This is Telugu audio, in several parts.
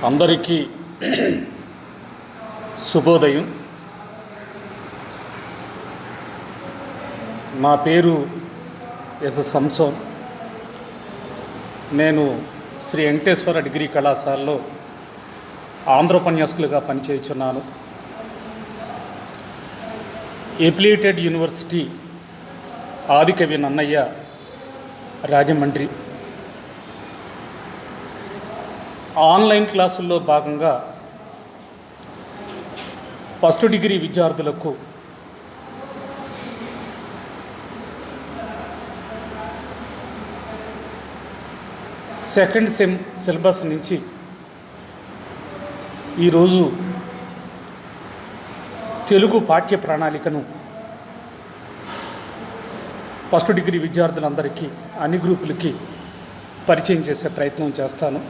అందరికీ శుభోదయం. నా పేరు ఎస్ సంసోన్. నేను శ్రీ వెంకటేశ్వర డిగ్రీ కళాశాలలో ఆంధ్రోపన్యాసకులుగా పనిచేయుచున్నాను. Affiliated university Adikavi Nannaya Rajahmundry. Online క్లాసుల్లో భాగంగా ఫస్ట్ డిగ్రీ విద్యార్థులకు సెకండ్ సెమ్ సిలబస్ నుంచి ఈరోజు తెలుగు పాఠ్య ప్రణాళికను ఫస్ట్ డిగ్రీ విద్యార్థులందరికీ అన్ని గ్రూపులకి పరిచయం చేసే ప్రయత్నం చేస్తాను.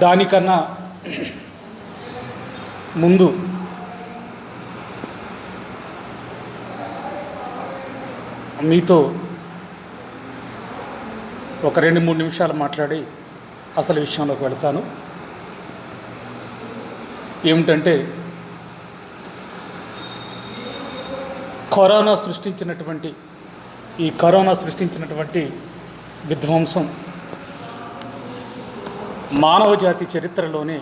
దానికన్నా ముందు మీతో ఒక 2-3 నిమిషాలు మాట్లాడి అసలు విషయంలోకి వెళ్తాను. ఏమిటంటే, కరోనా సృష్టించినటువంటి విధ్వంసం మానవ జాతి చరిత్రలోనే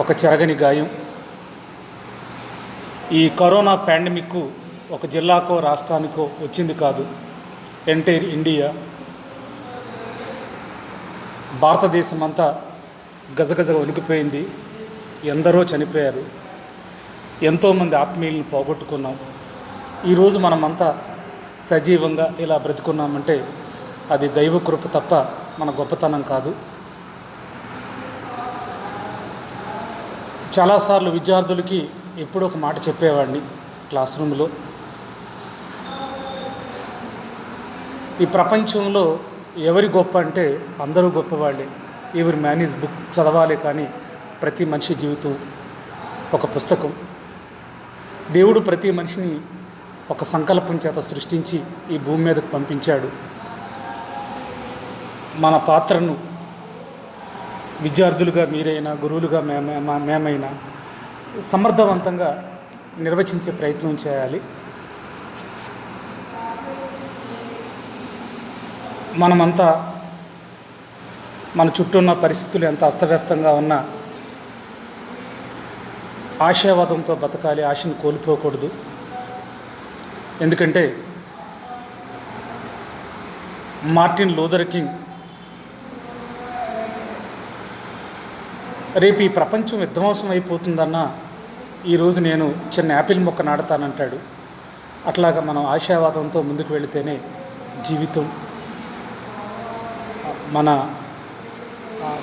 ఒక చెరగని గాయం. ఈ కరోనా పాండమిక్ ఒక జిల్లాకో రాష్ట్రానికో వచ్చింది కాదు, ఎంటైర్ ఇండియా, భారతదేశం అంతా గజగజ వణికిపోయింది. ఎందరో చనిపోయారు, ఎంతోమంది ఆత్మీయులను పోగొట్టుకున్నాం. ఈరోజు మనమంతా సజీవంగా ఇలా బ్రతుకున్నామంటే అది దైవ కృప తప్ప మన గొప్పతనం కాదు. చాలాసార్లు విద్యార్థులకి ఎప్పుడూ ఒక మాట చెప్పేవాడిని క్లాస్ రూమ్లో, ఈ ప్రపంచంలో ఎవరి గొప్ప అంటే అందరూ గొప్పవాళ్ళే. ఎవరి మేనేజ్ బుక్ చదవాలి, కానీ ప్రతి మనిషి జీవితం ఒక పుస్తకం. దేవుడు ప్రతి మనిషిని ఒక సంకల్పం చేత సృష్టించి ఈ భూమి మీదకు పంపించాడు. మన పాత్రను విద్యార్థులుగా మీరైనా, గురువులుగా మేమైనా సమర్థవంతంగా నిర్వచించే ప్రయత్నం చేయాలి. మనమంతా మన చుట్టూ ఉన్న పరిస్థితులు ఎంత అస్తవ్యస్తంగా ఉన్నా ఆశావాదంతో బతకాలి, ఆశను కోల్పోకూడదు. ఎందుకంటే మార్టిన్ లూథర్ కింగ్ రేపు ఈ ప్రపంచం విధ్వంసం అయిపోతుందన్నా ఈరోజు నేను చిన్న యాపిల్ మొక్క నాటుతానంటాడు. అట్లాగా మనం ఆశావాదంతో ముందుకు వెళితేనే జీవితం, మన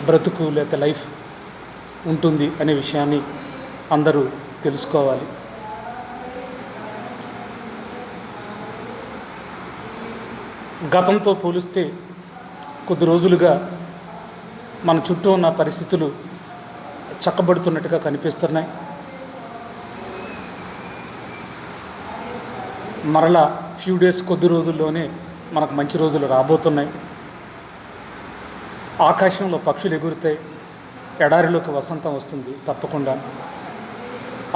బ్రతుకు లేక లైఫ్ ఉంటుంది అనే విషయాన్ని అందరూ తెలుసుకోవాలి. గతంతో పోలిస్తే కొద్ది రోజులుగా మన చుట్టూ ఉన్న పరిస్థితులు చక్కబడుతున్నట్టుగా కనిపిస్తున్నాయి. మరలా ఫ్యూ డేస్, కొద్ది రోజుల్లోనే మనకు మంచి రోజులు రాబోతున్నాయి. ఆకాశంలో పక్షులు ఎగురుతాయి, ఎడారిలోకి వసంతం వస్తుంది తప్పకుండా.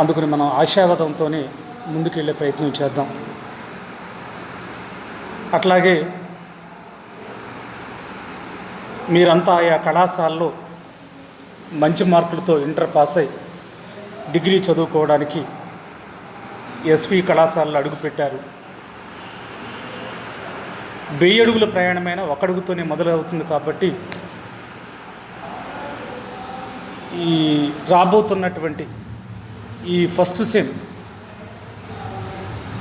అందుకని మనం ఆశావాదంతోనే ముందుకెళ్ళే ప్రయత్నం చేద్దాం. అట్లాగే మీరంతా ఆయా కళాశాలలో మంచి మార్కులతో ఇంటర్ పాస్ అయి డిగ్రీ చదువుకోవడానికి ఎస్వి కళాశాలలో అడుగుపెట్టారు. 1000 అడుగుల ప్రయాణమైన ఒక అడుగుతోనే మొదలవుతుంది. కాబట్టి ఈ రాబోతున్నటువంటి ఈ ఫస్ట్ సెమ్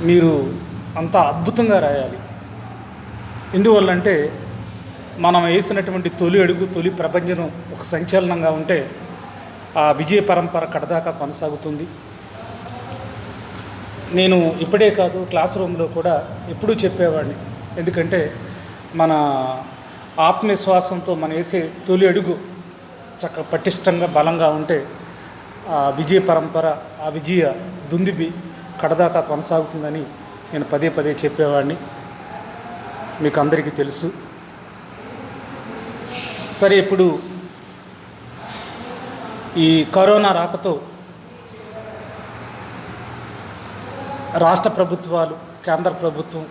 మీరు అంతా అద్భుతంగా రాయాలి. ఎందువల్లంటే మనం వేసినటువంటి తొలి అడుగు, తొలి ప్రపంచం ఒక సంచలనంగా ఉంటే ఆ విజయ పరంపర కడదాకా కొనసాగుతుంది. నేను ఇప్పుడే కాదు, క్లాస్ రూమ్లో కూడా ఎప్పుడూ చెప్పేవాడిని. ఎందుకంటే మన ఆత్మవిశ్వాసంతో మనం వేసే తొలి అడుగు చక్కగా పటిష్టంగా బలంగా ఉంటే ఆ విజయ పరంపర, ఆ విజయ దుందుబి కడదాకా కొనసాగుతుందని నేను పదే పదే చెప్పేవాడిని, మీకు అందరికీ తెలుసు. సరే, ఇప్పుడు ఈ కరోనా రాకతో రాష్ట్ర ప్రభుత్వాలు, కేంద్ర ప్రభుత్వం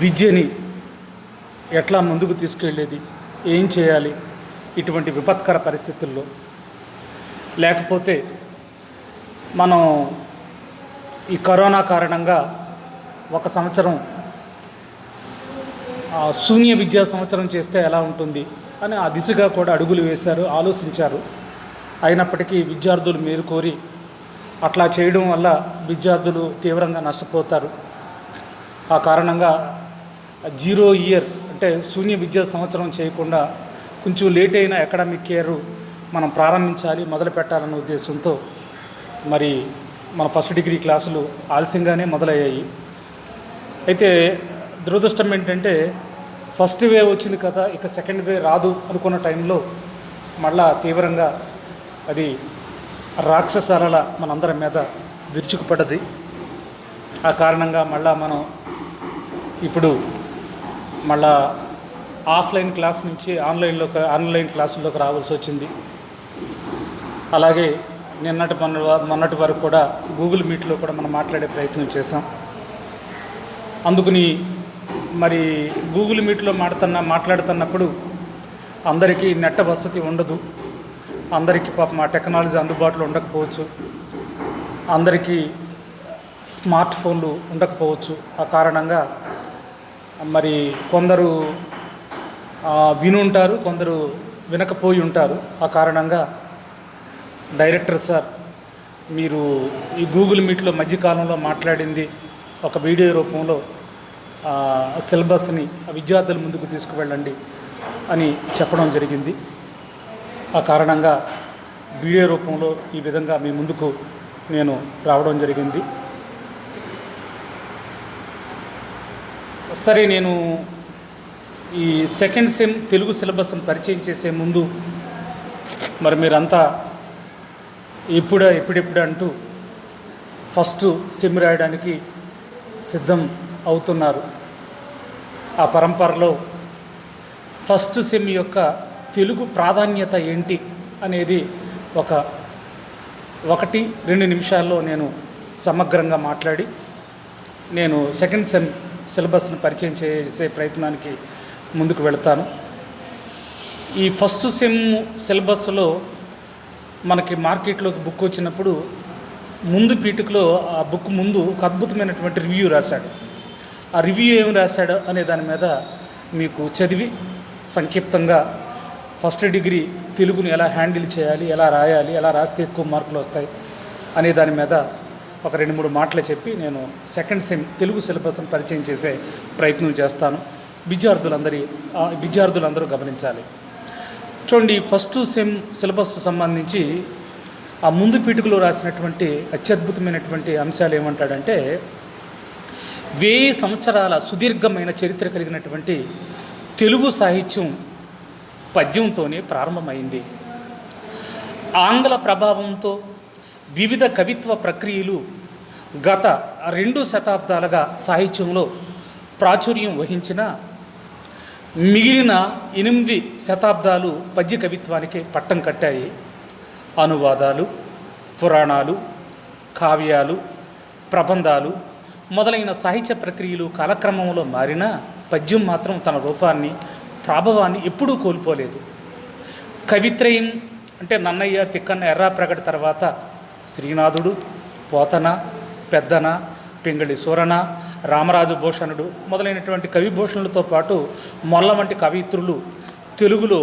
విద్యని ఎట్లా ముందుకు తీసుకెళ్ళేది, ఏం చేయాలి ఇటువంటి విపత్కర పరిస్థితుల్లో. లేకపోతే మనం ఈ కరోనా కారణంగా ఒక సంవత్సరం శూన్య విద్యా సంవత్సరం చేస్తే ఎలా ఉంటుంది అని ఆ దిశగా కూడా అడుగులు వేశారు, ఆలోచించారు. అయినప్పటికీ విద్యార్థులు మేలుకోరి అట్లా చేయడం వల్ల విద్యార్థులు తీవ్రంగా నష్టపోతారు. ఆ కారణంగా 0 ఇయర్ అంటే శూన్య విద్యా సంవత్సరం చేయకుండా కొంచెం లేట్ అయిన అకాడమిక్ ఇయర్ మనం ప్రారంభించాలి, మొదలు పెట్టాలన్న ఉద్దేశంతో మరి మన ఫస్ట్ డిగ్రీ క్లాసులు ఆలస్యంగానే మొదలయ్యాయి. అయితే దురదృష్టం ఏంటంటే ఫస్ట్ వేవ్ వచ్చింది కదా, ఇక సెకండ్ వేవ్ రాదు అనుకున్న టైంలో మళ్ళా తీవ్రంగా అది రాక్షసాల మనందరి మీద విరుచుకుపడ్డది. ఆ కారణంగా మళ్ళా మనం ఇప్పుడు మళ్ళా ఆఫ్లైన్ క్లాస్ నుంచి ఆన్లైన్ క్లాసుల్లోకి రావాల్సి వచ్చింది. అలాగే మొన్నటి వరకు కూడా గూగుల్ మీట్లో కూడా మనం మాట్లాడే ప్రయత్నం చేసాం. అందుకని మరి గూగుల్ మీట్లో మాట్లాడుతున్నప్పుడు అందరికీ నెట్ వసతి ఉండదు, అందరికీ పాపం ఆ టెక్నాలజీ అందుబాటులో ఉండకపోవచ్చు, అందరికీ స్మార్ట్ ఫోన్లు ఉండకపోవచ్చు. ఆ కారణంగా మరి కొందరు వినుంటారు, కొందరు వినకపోయి ఉంటారు. ఆ కారణంగా డైరెక్టర్ సార్, మీరు ఈ గూగుల్ మీట్లో మధ్యకాలంలో మాట్లాడింది ఒక వీడియో రూపంలో సిలబస్ని విద్యార్థుల ముందుకు తీసుకువెళ్ళండి అని చెప్పడం జరిగింది. ఆ కారణంగా వీడియో రూపంలో ఈ విధంగా మీ ముందుకు నేను రావడం జరిగింది. సరే, నేను ఈ సెకండ్ సెమ్ తెలుగు సిలబస్ని పరిచయం చేసే ముందు మరి మీరంతా ఎప్పుడెప్పుడు అంటూ ఫస్ట్ సెమ్ రాయడానికి సిద్ధం అవుతున్నారు. ఆ పరంపరలో ఫస్ట్ సెమ్ యొక్క తెలుగు ప్రాధాన్యత ఏంటి అనేది 1-2 నిమిషాల్లో నేను సమగ్రంగా మాట్లాడి నేను సెకండ్ సెమ్ సిలబస్ని పరిచయం చేసే ప్రయత్నానికి ముందుకు వెళతాను. ఈ ఫస్ట్ సెమ్ సిలబస్లో మనకి మార్కెట్లోకి బుక్ వచ్చినప్పుడు ముందు పీఠికలో ఆ బుక్ ముందు ఒక అద్భుతమైనటువంటి రివ్యూ రాశాడు. ఆ రివ్యూ ఏమి రాశాడు అనే దాని మీద మీకు చదివి సంక్షిప్తంగా ఫస్ట్ డిగ్రీ తెలుగుని ఎలా హ్యాండిల్ చేయాలి, ఎలా రాయాలి, ఎలా రాస్తే ఎక్కువ మార్కులు వస్తాయి అనే దాని మీద ఒక 2-3 మాటలు చెప్పి నేను సెకండ్ సెమ్ తెలుగు సిలబస్ని పరిచయం చేసే ప్రయత్నం చేస్తాను. విద్యార్థులందరూ గమనించాలి. చూడండి, ఫస్ట్ సెమ్ సిలబస్ సంబంధించి ఆ ముందు పీఠికలో రాసినటువంటి అత్యద్భుతమైనటువంటి అంశాలు ఏమంటాడంటే, 1000 సంవత్సరాల సుదీర్ఘమైన చరిత్ర కలిగినటువంటి తెలుగు సాహిత్యం పద్యంతోనే ప్రారంభమైంది. ఆంగ్ల ప్రభావంతో వివిధ కవిత్వ ప్రక్రియలు గత 2 శతాబ్దాలుగా సాహిత్యంలో ప్రాచుర్యం వహించిన మిగిలిన 8 శతాబ్దాలు పద్య కవిత్వానికి పట్టం కట్టాయి. అనువాదాలు, పురాణాలు, కావ్యాలు, ప్రబంధాలు మొదలైన సాహిత్య ప్రక్రియలు కాలక్రమంలో మారినా పద్యం మాత్రం తన రూపాన్ని, ప్రాభవాన్ని ఎప్పుడూ కోల్పోలేదు. కవిత్రయం అంటే నన్నయ్య, తిక్కన్న, ఎర్రాప్రగడ తర్వాత శ్రీనాథుడు, పోతన, పెద్దన, పింగళి సూరణ, రామరాజు భూషణుడు మొదలైనటువంటి కవిభూషణులతో పాటు మొల్ల వంటి కవిత్రులు తెలుగులో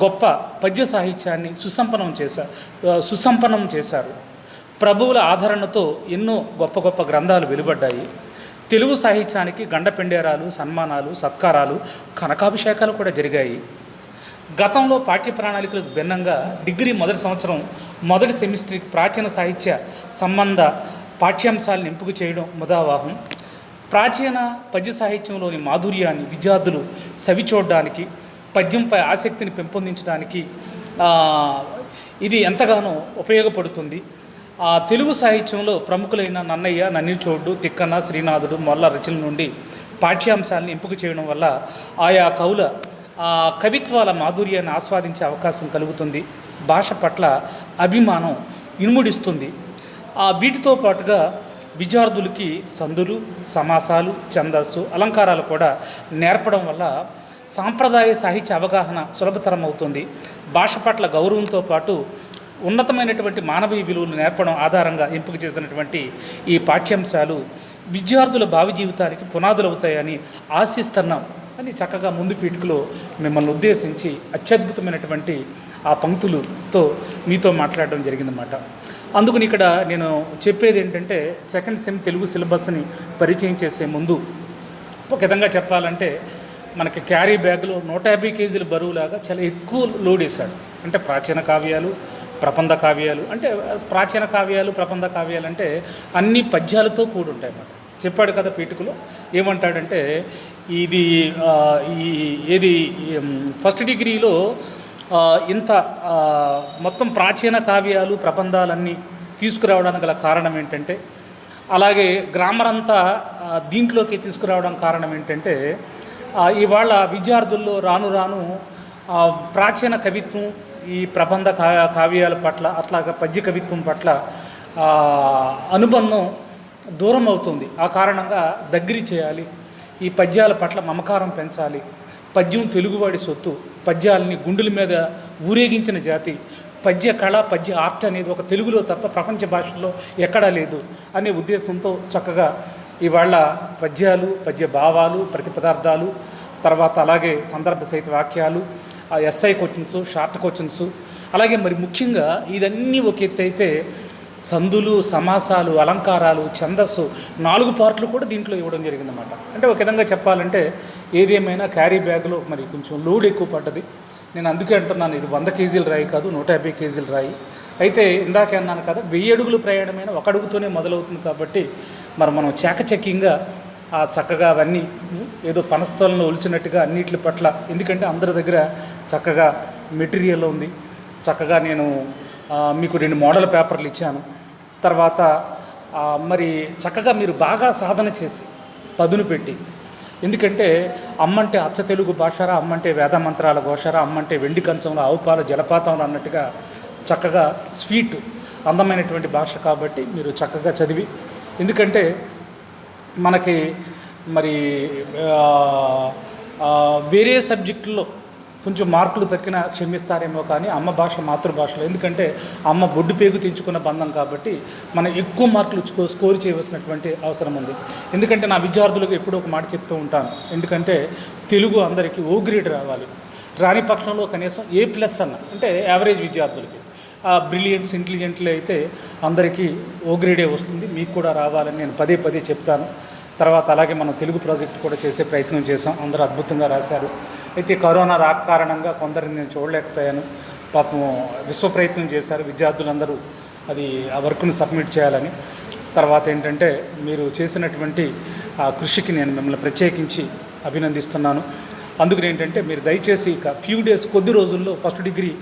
గొప్ప పద్య సాహిత్యాన్ని సుసంపన్నం చేశారు. ప్రభువుల ఆదరణతో ఎన్నో గొప్ప గొప్ప గ్రంథాలు వెలువడ్డాయి. తెలుగు సాహిత్యానికి గండపెండేరాలు, సన్మానాలు, సత్కారాలు, కనకాభిషేకాలు కూడా జరిగాయి. గతంలో పాఠ్య ప్రణాళికలకు భిన్నంగా డిగ్రీ మొదటి సంవత్సరం మొదటి సెమిస్టర్కి ప్రాచీన సాహిత్య సంబంధ పాఠ్యాంశాలను ఎంపిక చేయడం ముదావాహం. ప్రాచీన పద్య సాహిత్యంలోని మాధుర్యాన్ని విద్యార్థులు సవిచూడడానికి, పద్యంపై ఆసక్తిని పెంపొందించడానికి ఇది ఎంతగానో ఉపయోగపడుతుంది. తెలుగు సాహిత్యంలో ప్రముఖులైన నన్నయ్య, నన్నీచోడు, తిక్కన, శ్రీనాథుడు మొల్ల రచనల నుండి పాఠ్యాంశాలను ఎంపిక చేయడం వల్ల ఆయా కవుల కవిత్వాల మాధుర్యాన్ని ఆస్వాదించే అవకాశం కలుగుతుంది. భాష పట్ల అభిమానం ఇనుముడిస్తుంది. వీటితో పాటుగా విద్యార్థులకి సందులు, సమాసాలు, ఛందస్సు, అలంకారాలు కూడా నేర్పడం వల్ల సాంప్రదాయ సాహిత్య అవగాహన సులభతరం అవుతుంది. భాష పట్ల గౌరవంతో పాటు ఉన్నతమైనటువంటి మానవీయ విలువలు నేర్పడం ఆధారంగా ఎంపిక చేసినటువంటి ఈ పాఠ్యాంశాలు విద్యార్థుల భావి జీవితానికి పునాదులు అవుతాయని ఆశిస్తున్నాం అని చక్కగా ముందు పీఠికలో మిమ్మల్ని ఉద్దేశించి అత్యద్భుతమైనటువంటి ఆ పంక్తులతో మీతో మాట్లాడడం జరిగిందన్నమాట. అందుకని ఇక్కడ నేను చెప్పేది ఏంటంటే, సెకండ్ సెమ్ తెలుగు సిలబస్ని పరిచయం చేసే ముందు ఒక విధంగా చెప్పాలంటే మనకి క్యారీ బ్యాగ్లో 150 కేజీల బరువులాగా చాలా ఎక్కువ లోడ్ వేశాడు. అంటే ప్రాచీన కావ్యాలు, ప్రబంధ కావ్యాలు, అంటే ప్రాచీన కావ్యాలు, ప్రబంధ కావ్యాలు అంటే అన్ని పద్యాలతో కూడి ఉంటాయి అన్నమాట. చెప్పాడు కదా పీఠికలో, ఏమంటాడంటే ఇది ఏది ఫస్ట్ డిగ్రీలో ఇంత మొత్తం ప్రాచీన కావ్యాలు, ప్రబంధాలన్నీ తీసుకురావడానికి గల కారణం ఏంటంటే, అలాగే గ్రామర్ అంతా దీంట్లోకి తీసుకురావడం కారణం ఏంటంటే, ఇవాళ విద్యార్థుల్లో రాను రాను ప్రాచీన కవిత్వం, ఈ ప్రబంధ కావ్యాల పట్ల, అట్లాగా పద్య కవిత్వం పట్ల అనుబంధం దూరం అవుతుంది. ఆ కారణంగా దగ్గర చేయాలి, ఈ పద్యాల పట్ల మమకారం పెంచాలి. పద్యం తెలుగువాడి సొత్తు, పద్యాలని గుండెల మీద ఊరేగించిన జాతి, పద్య కళ, పద్య ఆర్ట్ అనేది ఒక తెలుగులో తప్ప ప్రపంచ భాషల్లో ఎక్కడా లేదు అనే ఉద్దేశంతో చక్కగా ఇవాళ పద్యాలు, పద్య భావాలు, ప్రతిపదార్థాలు, తర్వాత అలాగే సందర్భ సహిత వాక్యాలు, ఎస్ఐ క్వశ్చన్స్, షార్ట్ క్వశ్చన్స్, అలాగే మరి ముఖ్యంగా ఇదన్నీ ఒక ఎత్తు అయితే సందులు, సమాసాలు, అలంకారాలు, ఛందస్సు 4 పార్ట్లు కూడా దీంట్లో ఇవ్వడం జరిగిందన్నమాట. అంటే ఒక విధంగా చెప్పాలంటే ఏదేమైనా క్యారీ బ్యాగ్లో మరి కొంచెం లోడ్ ఎక్కువ పడ్డది. నేను అందుకే అంటున్నాను, ఇది 100 కేజీల రాయి కాదు, 150 కేజీల రాయి. అయితే ఇందాకే అన్నాను కదా, 1000 అడుగుల ప్రయాణమైన ఒక అడుగుతోనే మొదలవుతుంది. కాబట్టి మరి మనం చాకచక్యంగా చక్కగా అవన్నీ ఏదో పనస్తోలను ఒలిచినట్టుగా అన్నిటి పట్ల, ఎందుకంటే అందరి దగ్గర చక్కగా మెటీరియల్ ఉంది. చక్కగా నేను మీకు 2 మోడల్ పేపర్లు ఇచ్చాను. తర్వాత మరి చక్కగా మీరు బాగా సాధన చేసి పదును పెట్టి, ఎందుకంటే అమ్మంటే అచ్చ తెలుగు భాషరా, అమ్మంటే వేదమంత్రాల ఘోషరా, అమ్మంటే వెండి కంచంలో ఆవుపాల జలపాతంలో అన్నట్టుగా చక్కగా స్వీట్ అందమైనటువంటి భాష. కాబట్టి మీరు చక్కగా చదివి, ఎందుకంటే మనకి మరి వేరే సబ్జెక్టుల్లో కొంచెం మార్కులు తగ్గినా క్షమిస్తారేమో, కానీ అమ్మ భాష మాతృభాషలో, ఎందుకంటే అమ్మ బొడ్డు పేగు తెంచుకున్న బంధం కాబట్టి మనం ఎక్కువ మార్కులు స్కోర్ చేయవలసినటువంటి అవసరం ఉంది. ఎందుకంటే నా విద్యార్థులకు ఎప్పుడూ ఒక మాట చెప్తూ ఉంటాను, ఎందుకంటే తెలుగు అందరికీ ఓ గ్రేడ్ రావాలి, రాని పక్షంలో కనీసం A+ అన్న, అంటే యావరేజ్ విద్యార్థులకి, బ్రిలియంట్స్, ఇంటెలిజెంట్లు అయితే అందరికీ ఓ గ్రేడే వస్తుంది. మీకు కూడా రావాలని నేను పదే పదే చెప్తాను. తర్వాత అలాగే మనం తెలుగు ప్రాజెక్ట్ కూడా చేసే ప్రయత్నం చేసాం, అందరూ అద్భుతంగా రాశారు. అయితే కరోనా రాక కారణంగా కొందరిని నేను చూడలేకపోయాను. పాపం విశ్వ ప్రయత్నం చేశారు విద్యార్థులందరూ అది ఆ వర్క్ను సబ్మిట్ చేయాలని. తర్వాత ఏంటంటే మీరు చేసినటువంటి ఆ కృషికి నేను మిమ్మల్ని ప్రత్యేకించి అభినందిస్తున్నాను. అందుకని ఏంటంటే మీరు దయచేసి ఇక ఫ్యూ డేస్, కొద్ది రోజుల్లో ఫస్ట్ డిగ్రీ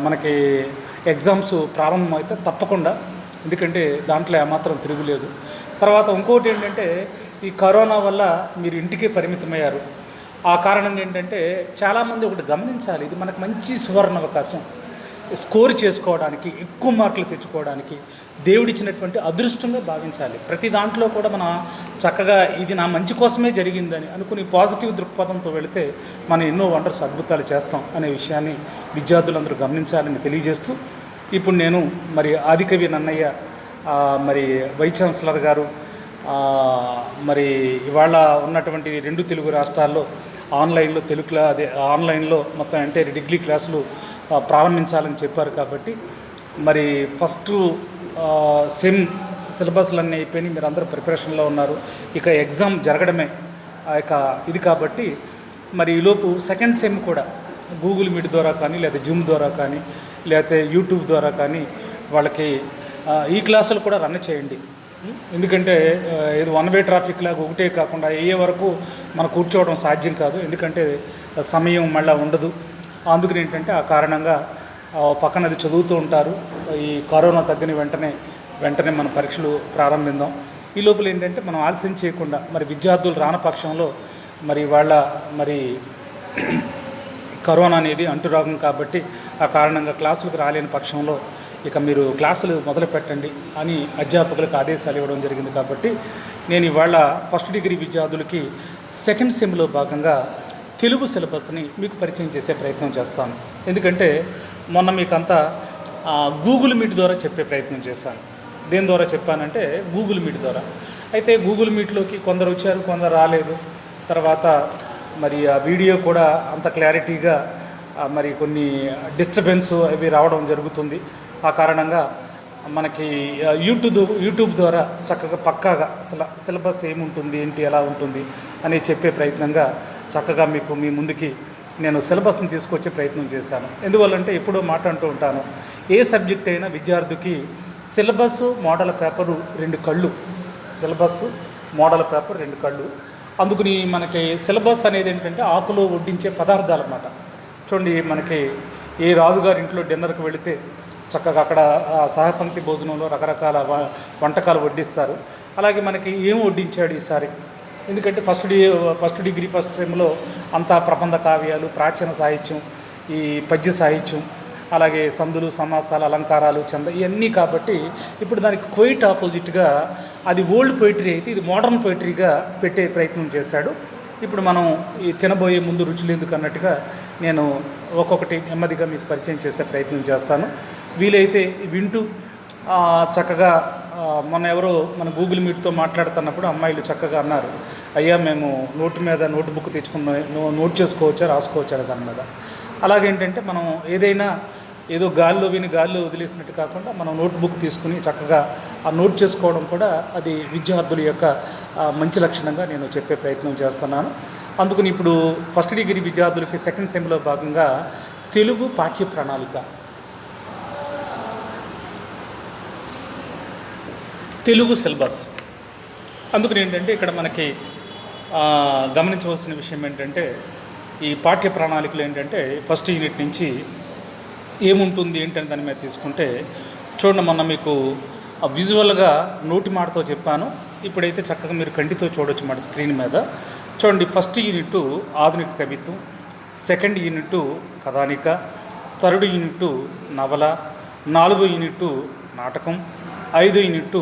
మనకి ఎగ్జామ్స్ ప్రారంభమైతే తప్పకుండా, ఎందుకంటే దాంట్లో ఏమాత్రం తిరుగులేదు. తర్వాత ఇంకోటి ఏంటంటే ఈ కరోనా వల్ల మీరు ఇంటికే పరిమితమయ్యారు. ఆ కారణంగా ఏంటంటే చాలామంది ఒకటి గమనించాలి, ఇది మనకు మంచి సువర్ణ అవకాశం. స్కోర్ చేసుకోవడానికి, ఎక్కువ మార్కులు తెచ్చుకోవడానికి దేవుడిచ్చినటువంటి అదృష్టంగా భావించాలి. ప్రతి దాంట్లో కూడా మనం చక్కగా ఇది నా మంచి కోసమే జరిగిందని అనుకుని పాజిటివ్ దృక్పథంతో వెళితే మనం ఎన్నో వండర్స్, అద్భుతాలు చేస్తాం అనే విషయాన్ని విద్యార్థులందరూ గమనించాలని తెలియజేస్తూ, ఇప్పుడు నేను మరి ఆదికవి నన్నయ్య మరి వైస్ ఛాన్సలర్ గారు మరి ఇవాళ ఉన్నటువంటి 2 తెలుగు రాష్ట్రాల్లో ఆన్లైన్లో ఆన్లైన్లో మొత్తం అంటే డిగ్రీ క్లాసులు ప్రారంభించాలని చెప్పారు. కాబట్టి మరి ఫస్ట్ సెమ్ సిలబస్లన్నీ అయిపోయినాయి, మీరు అందరూ ప్రిపరేషన్లో ఉన్నారు. ఇక ఎగ్జామ్ జరగడమే ఇక ఇది. కాబట్టి మరి ఈలోపు సెకండ్ సెమ్ కూడా గూగుల్ మీట్ ద్వారా కానీ, లేదా జూమ్ ద్వారా కానీ, లేకపోతే యూట్యూబ్ ద్వారా కానీ వాళ్ళకి ఈ క్లాసులు కూడా రన్ చేయండి. ఎందుకంటే ఇది 1 వే ట్రాఫిక్ లాగా ఒకటే కాకుండా అయ్యే వరకు మనం కూర్చోవడం సాధ్యం కాదు, ఎందుకంటే సమయం మళ్ళీ ఉండదు. అందుకని ఏంటంటే ఆ కారణంగా పక్కన అది చదువుతూ ఉంటారు, ఈ కరోనా తగ్గిన వెంటనే మన పరీక్షలు ప్రారంభిద్దాం. ఈ లోపల ఏంటంటే మనం ఆలస్యం చేయకుండా మరి విద్యార్థులు రాని పక్షంలో మరి వాళ్ళ మరి కరోనా అనేది అంటురోగం కాబట్టి ఆ కారణంగా క్లాసులకు రాలేని పక్షంలో ఇక మీరు క్లాసులు మొదలు పెట్టండి అని అధ్యాపకులకు ఆదేశాలు ఇవ్వడం జరిగింది. కాబట్టి నేను ఇవాళ ఫస్ట్ డిగ్రీ విద్యార్థులకి సెకండ్ సెమ్లో భాగంగా తెలుగు సిలబస్ని మీకు పరిచయం చేసే ప్రయత్నం చేస్తాను. ఎందుకంటే మొన్న మీకంతా గూగుల్ మీట్ ద్వారా చెప్పే ప్రయత్నం చేశాను. దేని ద్వారా చెప్పానంటే గూగుల్ మీట్ ద్వారా. అయితే గూగుల్ మీట్లోకి కొందరు వచ్చారు, కొందరు రాలేదు. తర్వాత మరి ఆ వీడియో కూడా అంత క్లారిటీగా మరి కొన్ని డిస్టర్బెన్స్ అవి రావడం జరుగుతుంది. ఆ కారణంగా మనకి యూట్యూబ్ ద్వారా చక్కగా పక్కాగా అసలు సిలబస్ ఏముంటుంది, ఏంటి, ఎలా ఉంటుంది అని చెప్పే ప్రయత్నంగా చక్కగా మీకు మీ ముందుకి నేను సిలబస్ని తీసుకొచ్చే ప్రయత్నం చేశాను. ఎందువల్లంటే ఎప్పుడూ మాట అంటూ ఉంటాను, ఏ సబ్జెక్ట్ అయినా విద్యార్థికి సిలబస్ మోడల్ పేపరు 2 కళ్ళు. సిలబస్ మోడల్ పేపర్ 2 కళ్ళు. అందుకని మనకి సిలబస్ అనేది ఏంటంటే ఆకులో వడ్డించే పదార్థాలు అన్నమాట. చూడండి, మనకి ఏ రాజుగారి ఇంట్లో డిన్నర్కి వెళితే చక్కగా అక్కడ సహపంక్తి భోజనంలో రకరకాల వంటకాలు వడ్డిస్తారు. అలాగే మనకి ఏం వడ్డించాడు ఈసారి, ఎందుకంటే ఫస్ట్ డిగ్రీ ఫస్ట్ సెమ్లో అంతా ప్రబంధ కావ్యాలు, ప్రాచీన సాహిత్యం, ఈ పద్య సాహిత్యం, అలాగే సందులు, సమాసాలు, అలంకారాలు, చంద ఇవన్నీ. కాబట్టి ఇప్పుడు దానికి క్వైట్ ఆపోజిట్గా అది ఓల్డ్ పొయిటరీ అయితే ఇది మోడర్న్ పొయిటరీగా పెట్టే ప్రయత్నం చేశాడు. ఇప్పుడు మనం ఈ తినబోయే ముందు రుచులు ఎందుకు అన్నట్టుగా నేను ఒక్కొక్కటి నెమ్మదిగా మీకు పరిచయం చేసే ప్రయత్నం చేస్తాను. వీలైతే వింటూ చక్కగా మొన్న ఎవరో మన గూగుల్ మీట్తో మాట్లాడుతున్నప్పుడు అమ్మాయిలు చక్కగా అన్నారు, అయ్యా మేము నోట్ బుక్ తెచ్చుకున్న నోట్ చేసుకోవచ్చా, రాసుకోవచ్చా దాని మీద. అలాగేంటంటే మనం ఏదో గాల్లో గాల్లో వదిలేసినట్టు కాకుండా మనం నోట్బుక్ తీసుకుని చక్కగా ఆ నోట్ చేసుకోవడం కూడా అది విద్యార్థుల యొక్క మంచి లక్షణంగా నేను చెప్పే ప్రయత్నం చేస్తున్నాను. అందుకని ఇప్పుడు ఫస్ట్ డిగ్రీ విద్యార్థులకి సెకండ్ సెమ్లో భాగంగా తెలుగు పాఠ్య ప్రణాళిక, తెలుగు సిలబస్. అందుకని ఏంటంటే ఇక్కడ మనకి గమనించవలసిన విషయం ఏంటంటే ఈ పాఠ్య ప్రణాళికలు ఏంటంటే ఫస్ట్ యూనిట్ నుంచి ఏముంటుంది ఏంటని దాని మీద తీసుకుంటే చూడండి, మొన్న మీకు విజువల్గా నోటి మాటతో చెప్పాను. ఇప్పుడైతే చక్కగా మీరు కంటితో చూడొచ్చు మాట స్క్రీన్ మీద. చూడండి, ఫస్ట్ యూనిట్ ఆధునిక కవిత్వం, సెకండ్ యూనిట్ కథానిక, థర్డ్ యూనిట్ నవల, 4వ యూనిట్ నాటకం, 5వ యూనిట్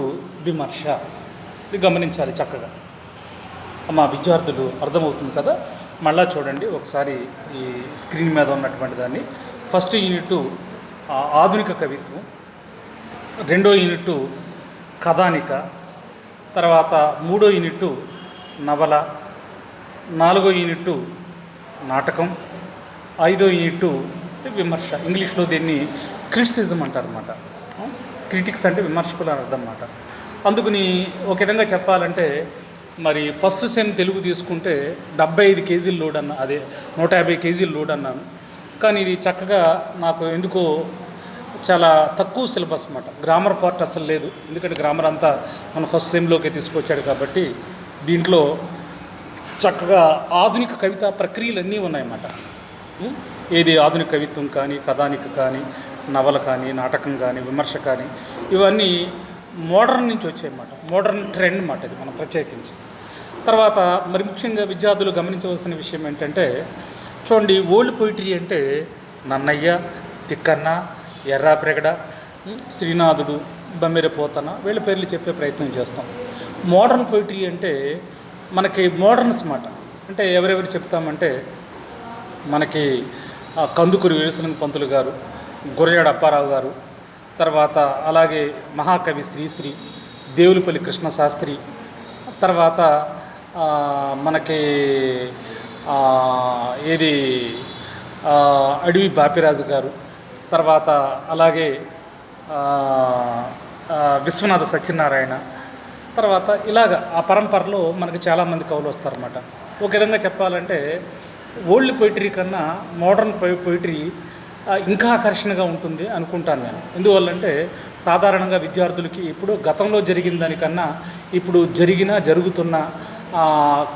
విమర్శ. ఇది గమనించాలి చక్కగా. మా విద్యార్థులు అర్థమవుతుంది కదా. మళ్ళా చూడండి ఒకసారి ఈ స్క్రీన్ మీద ఉన్నటువంటి దాన్ని. ఫస్ట్ యూనిట్ ఆధునిక కవిత్వం, 2వ యూనిట్ కథానిక, తర్వాత 3వ యూనిట్ నవల, 4వ యూనిట్ నాటకం, 5వ యూనిట్ విమర్శ. ఇంగ్లీష్లో దీన్ని క్రిటిసిజం అంటారన్నమాట. క్రిటిక్స్ అంటే విమర్శకులు అని అర్థం అన్నమాట. అందుకని ఒక విధంగా చెప్పాలంటే మరి ఫస్ట్ సెమ్ తెలుగు తీసుకుంటే 75 కేజీలు లోడ్ అన్న, అదే 150 కేజీలు లోడ్ అన్నాను. కానీ ఇది చక్కగా నాకు ఎందుకో చాలా తక్కువ సిలబస్ అన్నమాట. గ్రామర్ పార్ట్ అసలు లేదు, ఎందుకంటే గ్రామర్ అంతా మన ఫస్ట్ సెమ్లోకి తీసుకొచ్చాడు. కాబట్టి దీంట్లో చక్కగా ఆధునిక కవితా ప్రక్రియలు అన్నీ ఉన్నాయన్నమాట. ఏది ఆధునిక కవిత్వం కానీ, కథానిక కానీ, నవల కానీ, నాటకం కానీ, విమర్శ కానీ, ఇవన్నీ మోడర్న్ నుంచి వచ్చాయన్నమాట. మోడర్న్ ట్రెండ్ అన్నమాట ఇది మనం ప్రత్యేకించి. తర్వాత మరి ముఖ్యంగా విద్యార్థులు గమనించవలసిన విషయం ఏంటంటే చూడండి, ఓల్డ్ పొయిటరీ అంటే నన్నయ్య, తిక్కన్న, ఎర్రాప్రెగడ, శ్రీనాథుడు, బమ్మెర పోతన వీళ్ళ పేర్లు చెప్పే ప్రయత్నం చేస్తాం. మోడర్న్ పొయిటరీ అంటే మనకి మోడర్న్స్ మాట. అంటే ఎవరెవరు చెప్తామంటే మనకి కందుకూరి వీరేశలింగ పంతులు గారు, గురజాడ అప్పారావు గారు, తర్వాత అలాగే మహాకవి శ్రీశ్రీ, దేవులపల్లి కృష్ణశాస్త్రి, తర్వాత మనకి ఏది అడవి బాపిరాజు గారు, తర్వాత అలాగే విశ్వనాథ సత్యనారాయణ, తర్వాత ఇలాగ ఆ పరంపరలో మనకి చాలామంది కవులు వస్తారన్నమాట. ఒక విధంగా చెప్పాలంటే ఓల్డ్ పొయిటరీ కన్నా మోడర్న్ పొయిటరీ ఇంకా ఆకర్షణగా ఉంటుంది అనుకుంటాను నేను. ఎందువల్లంటే సాధారణంగా విద్యార్థులకి ఇప్పుడు గతంలో జరిగిన దానికన్నా ఇప్పుడు జరుగుతున్న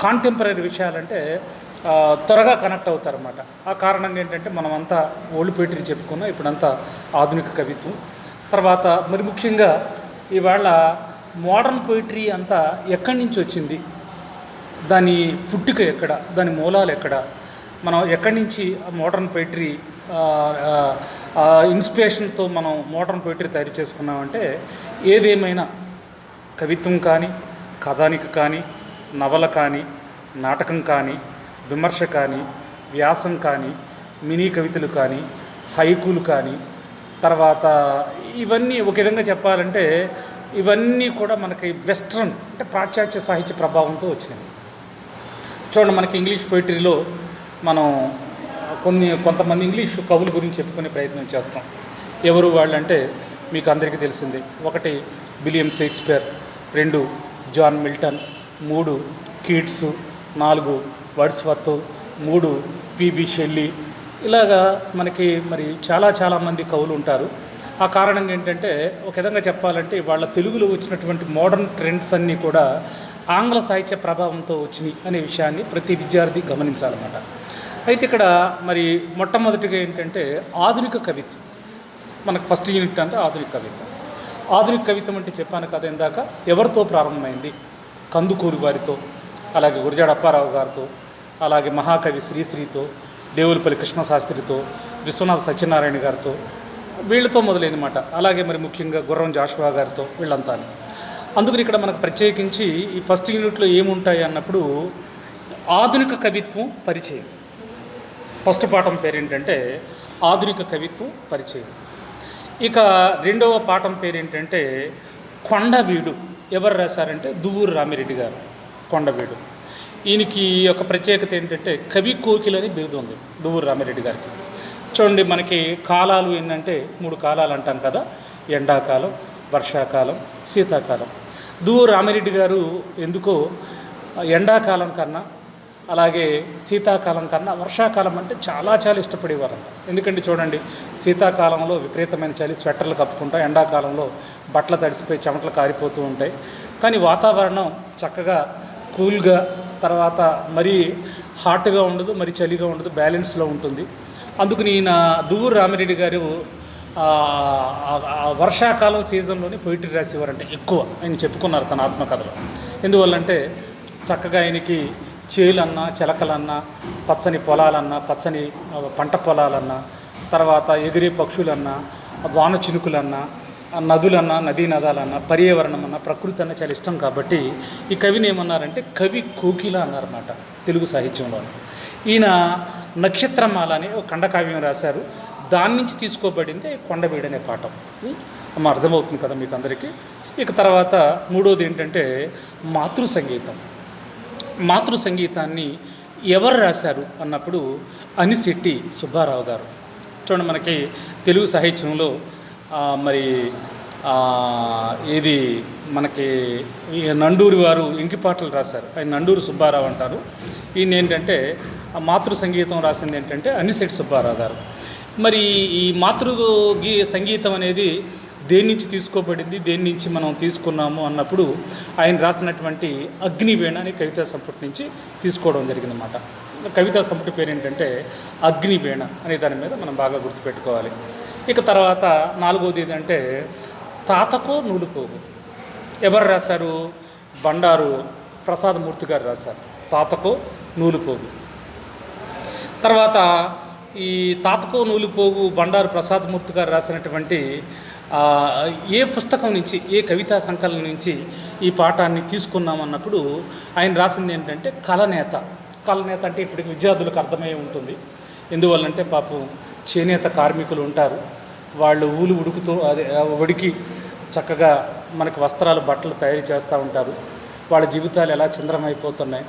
కాంటెంపరీ విషయాలంటే త్వరగా కనెక్ట్ అవుతారన్నమాట. ఆ కారణంగా ఏంటంటే మనమంతా ఓల్డ్ పొయిటరీ చెప్పుకున్నాం, ఇప్పుడంతా ఆధునిక కవిత్వం. తర్వాత మరి ముఖ్యంగా ఇవాళ మోడర్న్ పొయిటరీ అంతా ఎక్కడి నుంచి వచ్చింది, దాని పుట్టుక ఎక్కడ, దాని మూలాలు ఎక్కడ, మనం ఎక్కడి నుంచి మోడర్న్ పొయిటరీ ఇన్స్పిరేషన్తో మనం మోడర్న్ పొయిటరీ తయారు చేసుకున్నామంటే, ఏదేమైనా కవిత్వం కానీ, కథానిక కానీ, నవల కానీ, నాటకం కానీ, విమర్శ కానీ, వ్యాసం కానీ, మినీ కవితలు కానీ, హైకులు కానీ, తర్వాత ఇవన్నీ ఒక విధంగా చెప్పాలంటే ఇవన్నీ కూడా మనకి వెస్ట్రన్ అంటే పాశ్చాత్య సాహిత్య ప్రభావంతో వచ్చినాయి. చూడండి, మనకి ఇంగ్లీష్ పొయిటరీలో మనం కొంతమంది ఇంగ్లీష్ కవుల గురించి చెప్పుకునే ప్రయత్నం చేస్తాం. ఎవరు వాళ్ళంటే మీకు అందరికీ తెలిసిందే. 1 William Shakespeare, 2 John Milton, 3 Keats, 4 Wordsworth, 3 PB Shelley. ఇలాగా మనకి మరి చాలామంది కవులు ఉంటారు. ఆ కారణంగా ఏంటంటే ఒక విధంగా చెప్పాలంటే వాళ్ళ తెలుగులో వచ్చినటువంటి మోడర్న్ ట్రెండ్స్ అన్నీ కూడా ఆంగ్ల సాహిత్య ప్రభావంతో వచ్చినాయి అనే విషయాన్ని ప్రతి విద్యార్థి గమనించాలన్నమాట. అయితే ఇక్కడ మరి మొట్టమొదటిగా ఏంటంటే ఆధునిక కవిత్వం. మనకు ఫస్ట్ యూనిట్ అంటే ఆధునిక కవిత్వం. ఆధునిక కవిత్వం అంటే చెప్పాను కదా ఇందాక, ఎవరితో ప్రారంభమైంది? కందుకూరి వారితో, అలాగే గురజాడ అప్పారావు గారితో, అలాగే మహాకవి శ్రీశ్రీతో, దేవులపల్లి కృష్ణశాస్త్రితో, విశ్వనాథ సత్యనారాయణ గారితో, వీళ్ళతో మొదలైందన్నమాట. అలాగే మరి ముఖ్యంగా గుర్రం జాషువా గారితో, వీళ్ళంతా. అందుకని ఇక్కడ మనకు ప్రత్యేకించి ఈ ఫస్ట్ యూనిట్లో ఏముంటాయి అన్నప్పుడు ఆధునిక కవిత్వం పరిచయం. ఫస్ట్ పాఠం పేరేంటంటే ఆధునిక కవిత్వం పరిచయం. ఇక రెండవ పాఠం పేరేంటంటే కొండవీడు. ఎవరు రాశారంటే దువ్వూరు రామిరెడ్డి గారు. కొండవీడు ఈయనకి ఒక ప్రత్యేకత ఏంటంటే కవి కోకిల అని బిరుదు ఉంది దువ్వూరు రామిరెడ్డి గారికి. చూడండి, మనకి కాలాలు ఏంటంటే 3 కాలాలు అంటాం కదా, ఎండాకాలం, వర్షాకాలం, శీతాకాలం. దువ్వూరు రామిరెడ్డి గారు ఎందుకో ఎండాకాలం కన్నా, అలాగే శీతాకాలం కన్నా వర్షాకాలం అంటే చాలా ఇష్టపడేవారు. ఎందుకంటే చూడండి, శీతాకాలంలో విపరీతమైన చలి, స్వెటర్లు కప్పుకుంటాం, ఎండాకాలంలో బట్టలు తడిసిపోయి చెమటలు కారిపోతూ ఉంటాయి. కానీ వాతావరణం చక్కగా కూల్గా, తర్వాత మరీ హాట్గా ఉండదు, మరి చలిగా ఉండదు, బ్యాలెన్స్లో ఉంటుంది. అందుకని ఈయన దువ్వూరు రామిరెడ్డి గారు వర్షాకాలం సీజన్లోనే పొయిటరీ రాసేవారంటే ఎక్కువ. ఆయన చెప్పుకున్నారు తన ఆత్మకథలో. ఎందువల్లంటే చక్కగా ఆయనకి చేలన్నా, చిలకలన్నా, పచ్చని పొలాలన్నా, పచ్చని పంట పొలాలన్నా, తర్వాత ఎగిరే పక్షులన్నా, వాన చినుకులన్నా, నదులన్నా, నదీ నదాలన్నా, పర్యావరణం అన్నా, ప్రకృతి అన్న చాలా ఇష్టం. కాబట్టి ఈ కవిని ఏమన్నారంటే కవి కోకిల అన్నారన్నమాట తెలుగు సాహిత్యంలో. ఈయన నక్షత్రమాల అనే ఒక ఖండకావ్యం రాశారు. దాని నుంచి తీసుకోబడింది కొండవీడు అనే పాఠం. అర్థమవుతుంది కదా మీకు అందరికీ. ఇక తర్వాత మూడోది ఏంటంటే మాతృ సంగీతం. మాతృ సంగీతాన్ని ఎవరు రాశారు అన్నప్పుడు అనిశెట్టి సుబ్బారావు గారు. చూడండి, మనకి తెలుగు సాహిత్యంలో మరి ఇది మనకి నండూరి వారు ఇంకిపాటలు రాశారు. ఆయన నండూరు సుబ్బారావు అంటారు. ఈయన ఏంటంటే మాతృ సంగీతం రాసింది ఏంటంటే అనిశెట్టి సుబ్బారావు గారు. మరి ఈ మాతృ సంగీతం అనేది దేని నుంచి తీసుకోబడింది, దేని నుంచి మనం తీసుకున్నాము అన్నప్పుడు ఆయన రాసినటువంటి అగ్నివీణ అనే కవితా సంపుటి నుంచి తీసుకోవడం జరిగిందన్నమాట. కవితా సంపుటి పేరు ఏంటంటే అగ్నివీణ అనే దాని మీద మనం బాగా గుర్తుపెట్టుకోవాలి. ఇక తర్వాత నాలుగోది ఏంటంటే తాతకో నూలుపోగు. ఎవరు రాశారు? బండారు ప్రసాదమూర్తి గారు రాశారు తాతకో నూలుపోగు. తర్వాత ఈ తాతకో నూలుపోగు బండారు ప్రసాదమూర్తి గారు రాసినటువంటి ఏ పుస్తకం నుంచి, ఏ కవితా సంకలనం నుంచి ఈ పాఠాన్ని తీసుకున్నామన్నప్పుడు ఆయన రాసింది ఏంటంటే కలనేత. కలనేత అంటే ఇప్పటికి విద్యార్థులకు అర్థమయ్యే ఉంటుంది. ఎందువల్లంటే పాపం చేనేత కార్మికులు ఉంటారు. వాళ్ళు ఊలు ఉడికి చక్కగా మనకు వస్త్రాలు, బట్టలు తయారు చేస్తూ ఉంటారు. వాళ్ళ జీవితాలు ఎలా చింద్రమైపోతున్నాయి,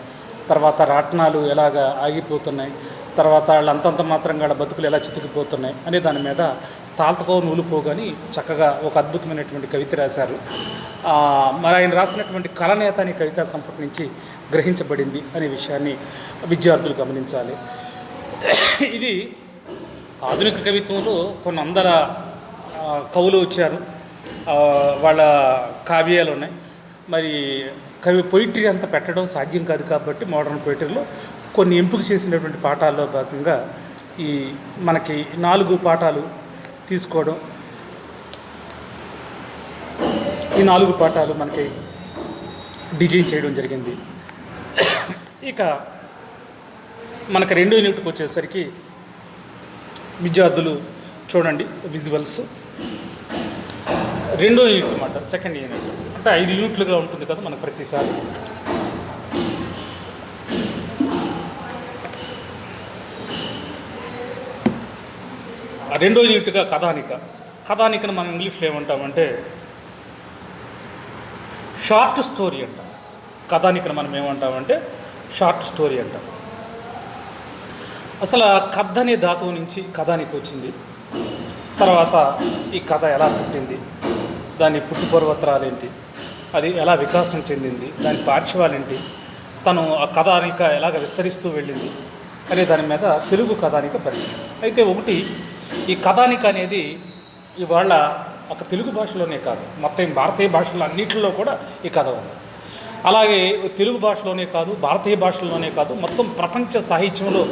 తర్వాత రాట్నాలు ఎలాగా ఆగిపోతున్నాయి, తర్వాత వాళ్ళు అంతంత మాత్రంగా వాళ్ళ బతుకులు ఎలా చితికిపోతున్నాయి అనే దాని మీద తాతకో నూలుపోగని చక్కగా ఒక అద్భుతమైనటువంటి కవిత రాశారు. మరి ఆయన రాసినటువంటి కలనేత అనే కవితా సంపుటి నుంచి గ్రహించబడింది అనే విషయాన్ని విద్యార్థులు గమనించాలి. ఇది ఆధునిక కవిత్వంలో కొన్ని వందల కవులు వచ్చారు, వాళ్ళ కావ్యాలు ఉన్నాయి. మరి పొయిటరీ అంతా పెట్టడం సాధ్యం కాదు కాబట్టి మోడర్న్ పొయిటరీలో కొన్ని ఎంపిక చేసినటువంటి పాఠాల్లో భాగంగా ఈ మనకి 4 పాఠాలు తీసుకోవడం ఈ 4 పాఠాలు మనకి డిజైన్ చేయడం జరిగింది. ఇక మనకి 2వ యూనిట్కి వచ్చేసరికి విద్యార్థులు చూడండి విజువల్స్. 2వ యూనిట్ అన్నమాట, సెకండ్ యూనిట్. అంటే 5 యూనిట్లుగా ఉంటుంది కదా మనకు ప్రతిసారి. రెండో యూనిట్గా కథానికను మనం ఇంగ్లీష్లో ఏమంటామంటే షార్ట్ స్టోరీ అంటాం. కథానికను మనం ఏమంటామంటే షార్ట్ స్టోరీ అంటాం. అసలు కథ అనే ధాతువు నుంచి కథానికి వచ్చింది. తర్వాత ఈ కథ ఎలా పుట్టింది, దాని పుట్టుపూర్వోత్తరాలేంటి, అది ఎలా వికాసం చెందింది, దాని పార్శ్వాలేంటి, తను ఆ కథానిక ఎలాగ విస్తరిస్తూ వెళ్ళింది అనే దాని మీద తెలుగు కథానిక పరిచయం. అయితే ఒకటి, ఈ కథానిక అనేది ఇవాళ ఒక తెలుగు భాషలోనే కాదు, మొత్తం భారతీయ భాషల్లో అన్నింటిలో కూడా ఈ కథ ఉంది. అలాగే తెలుగు భాషలోనే కాదు, భారతీయ భాషల్లోనే కాదు, మొత్తం ప్రపంచ సాహిత్యంలో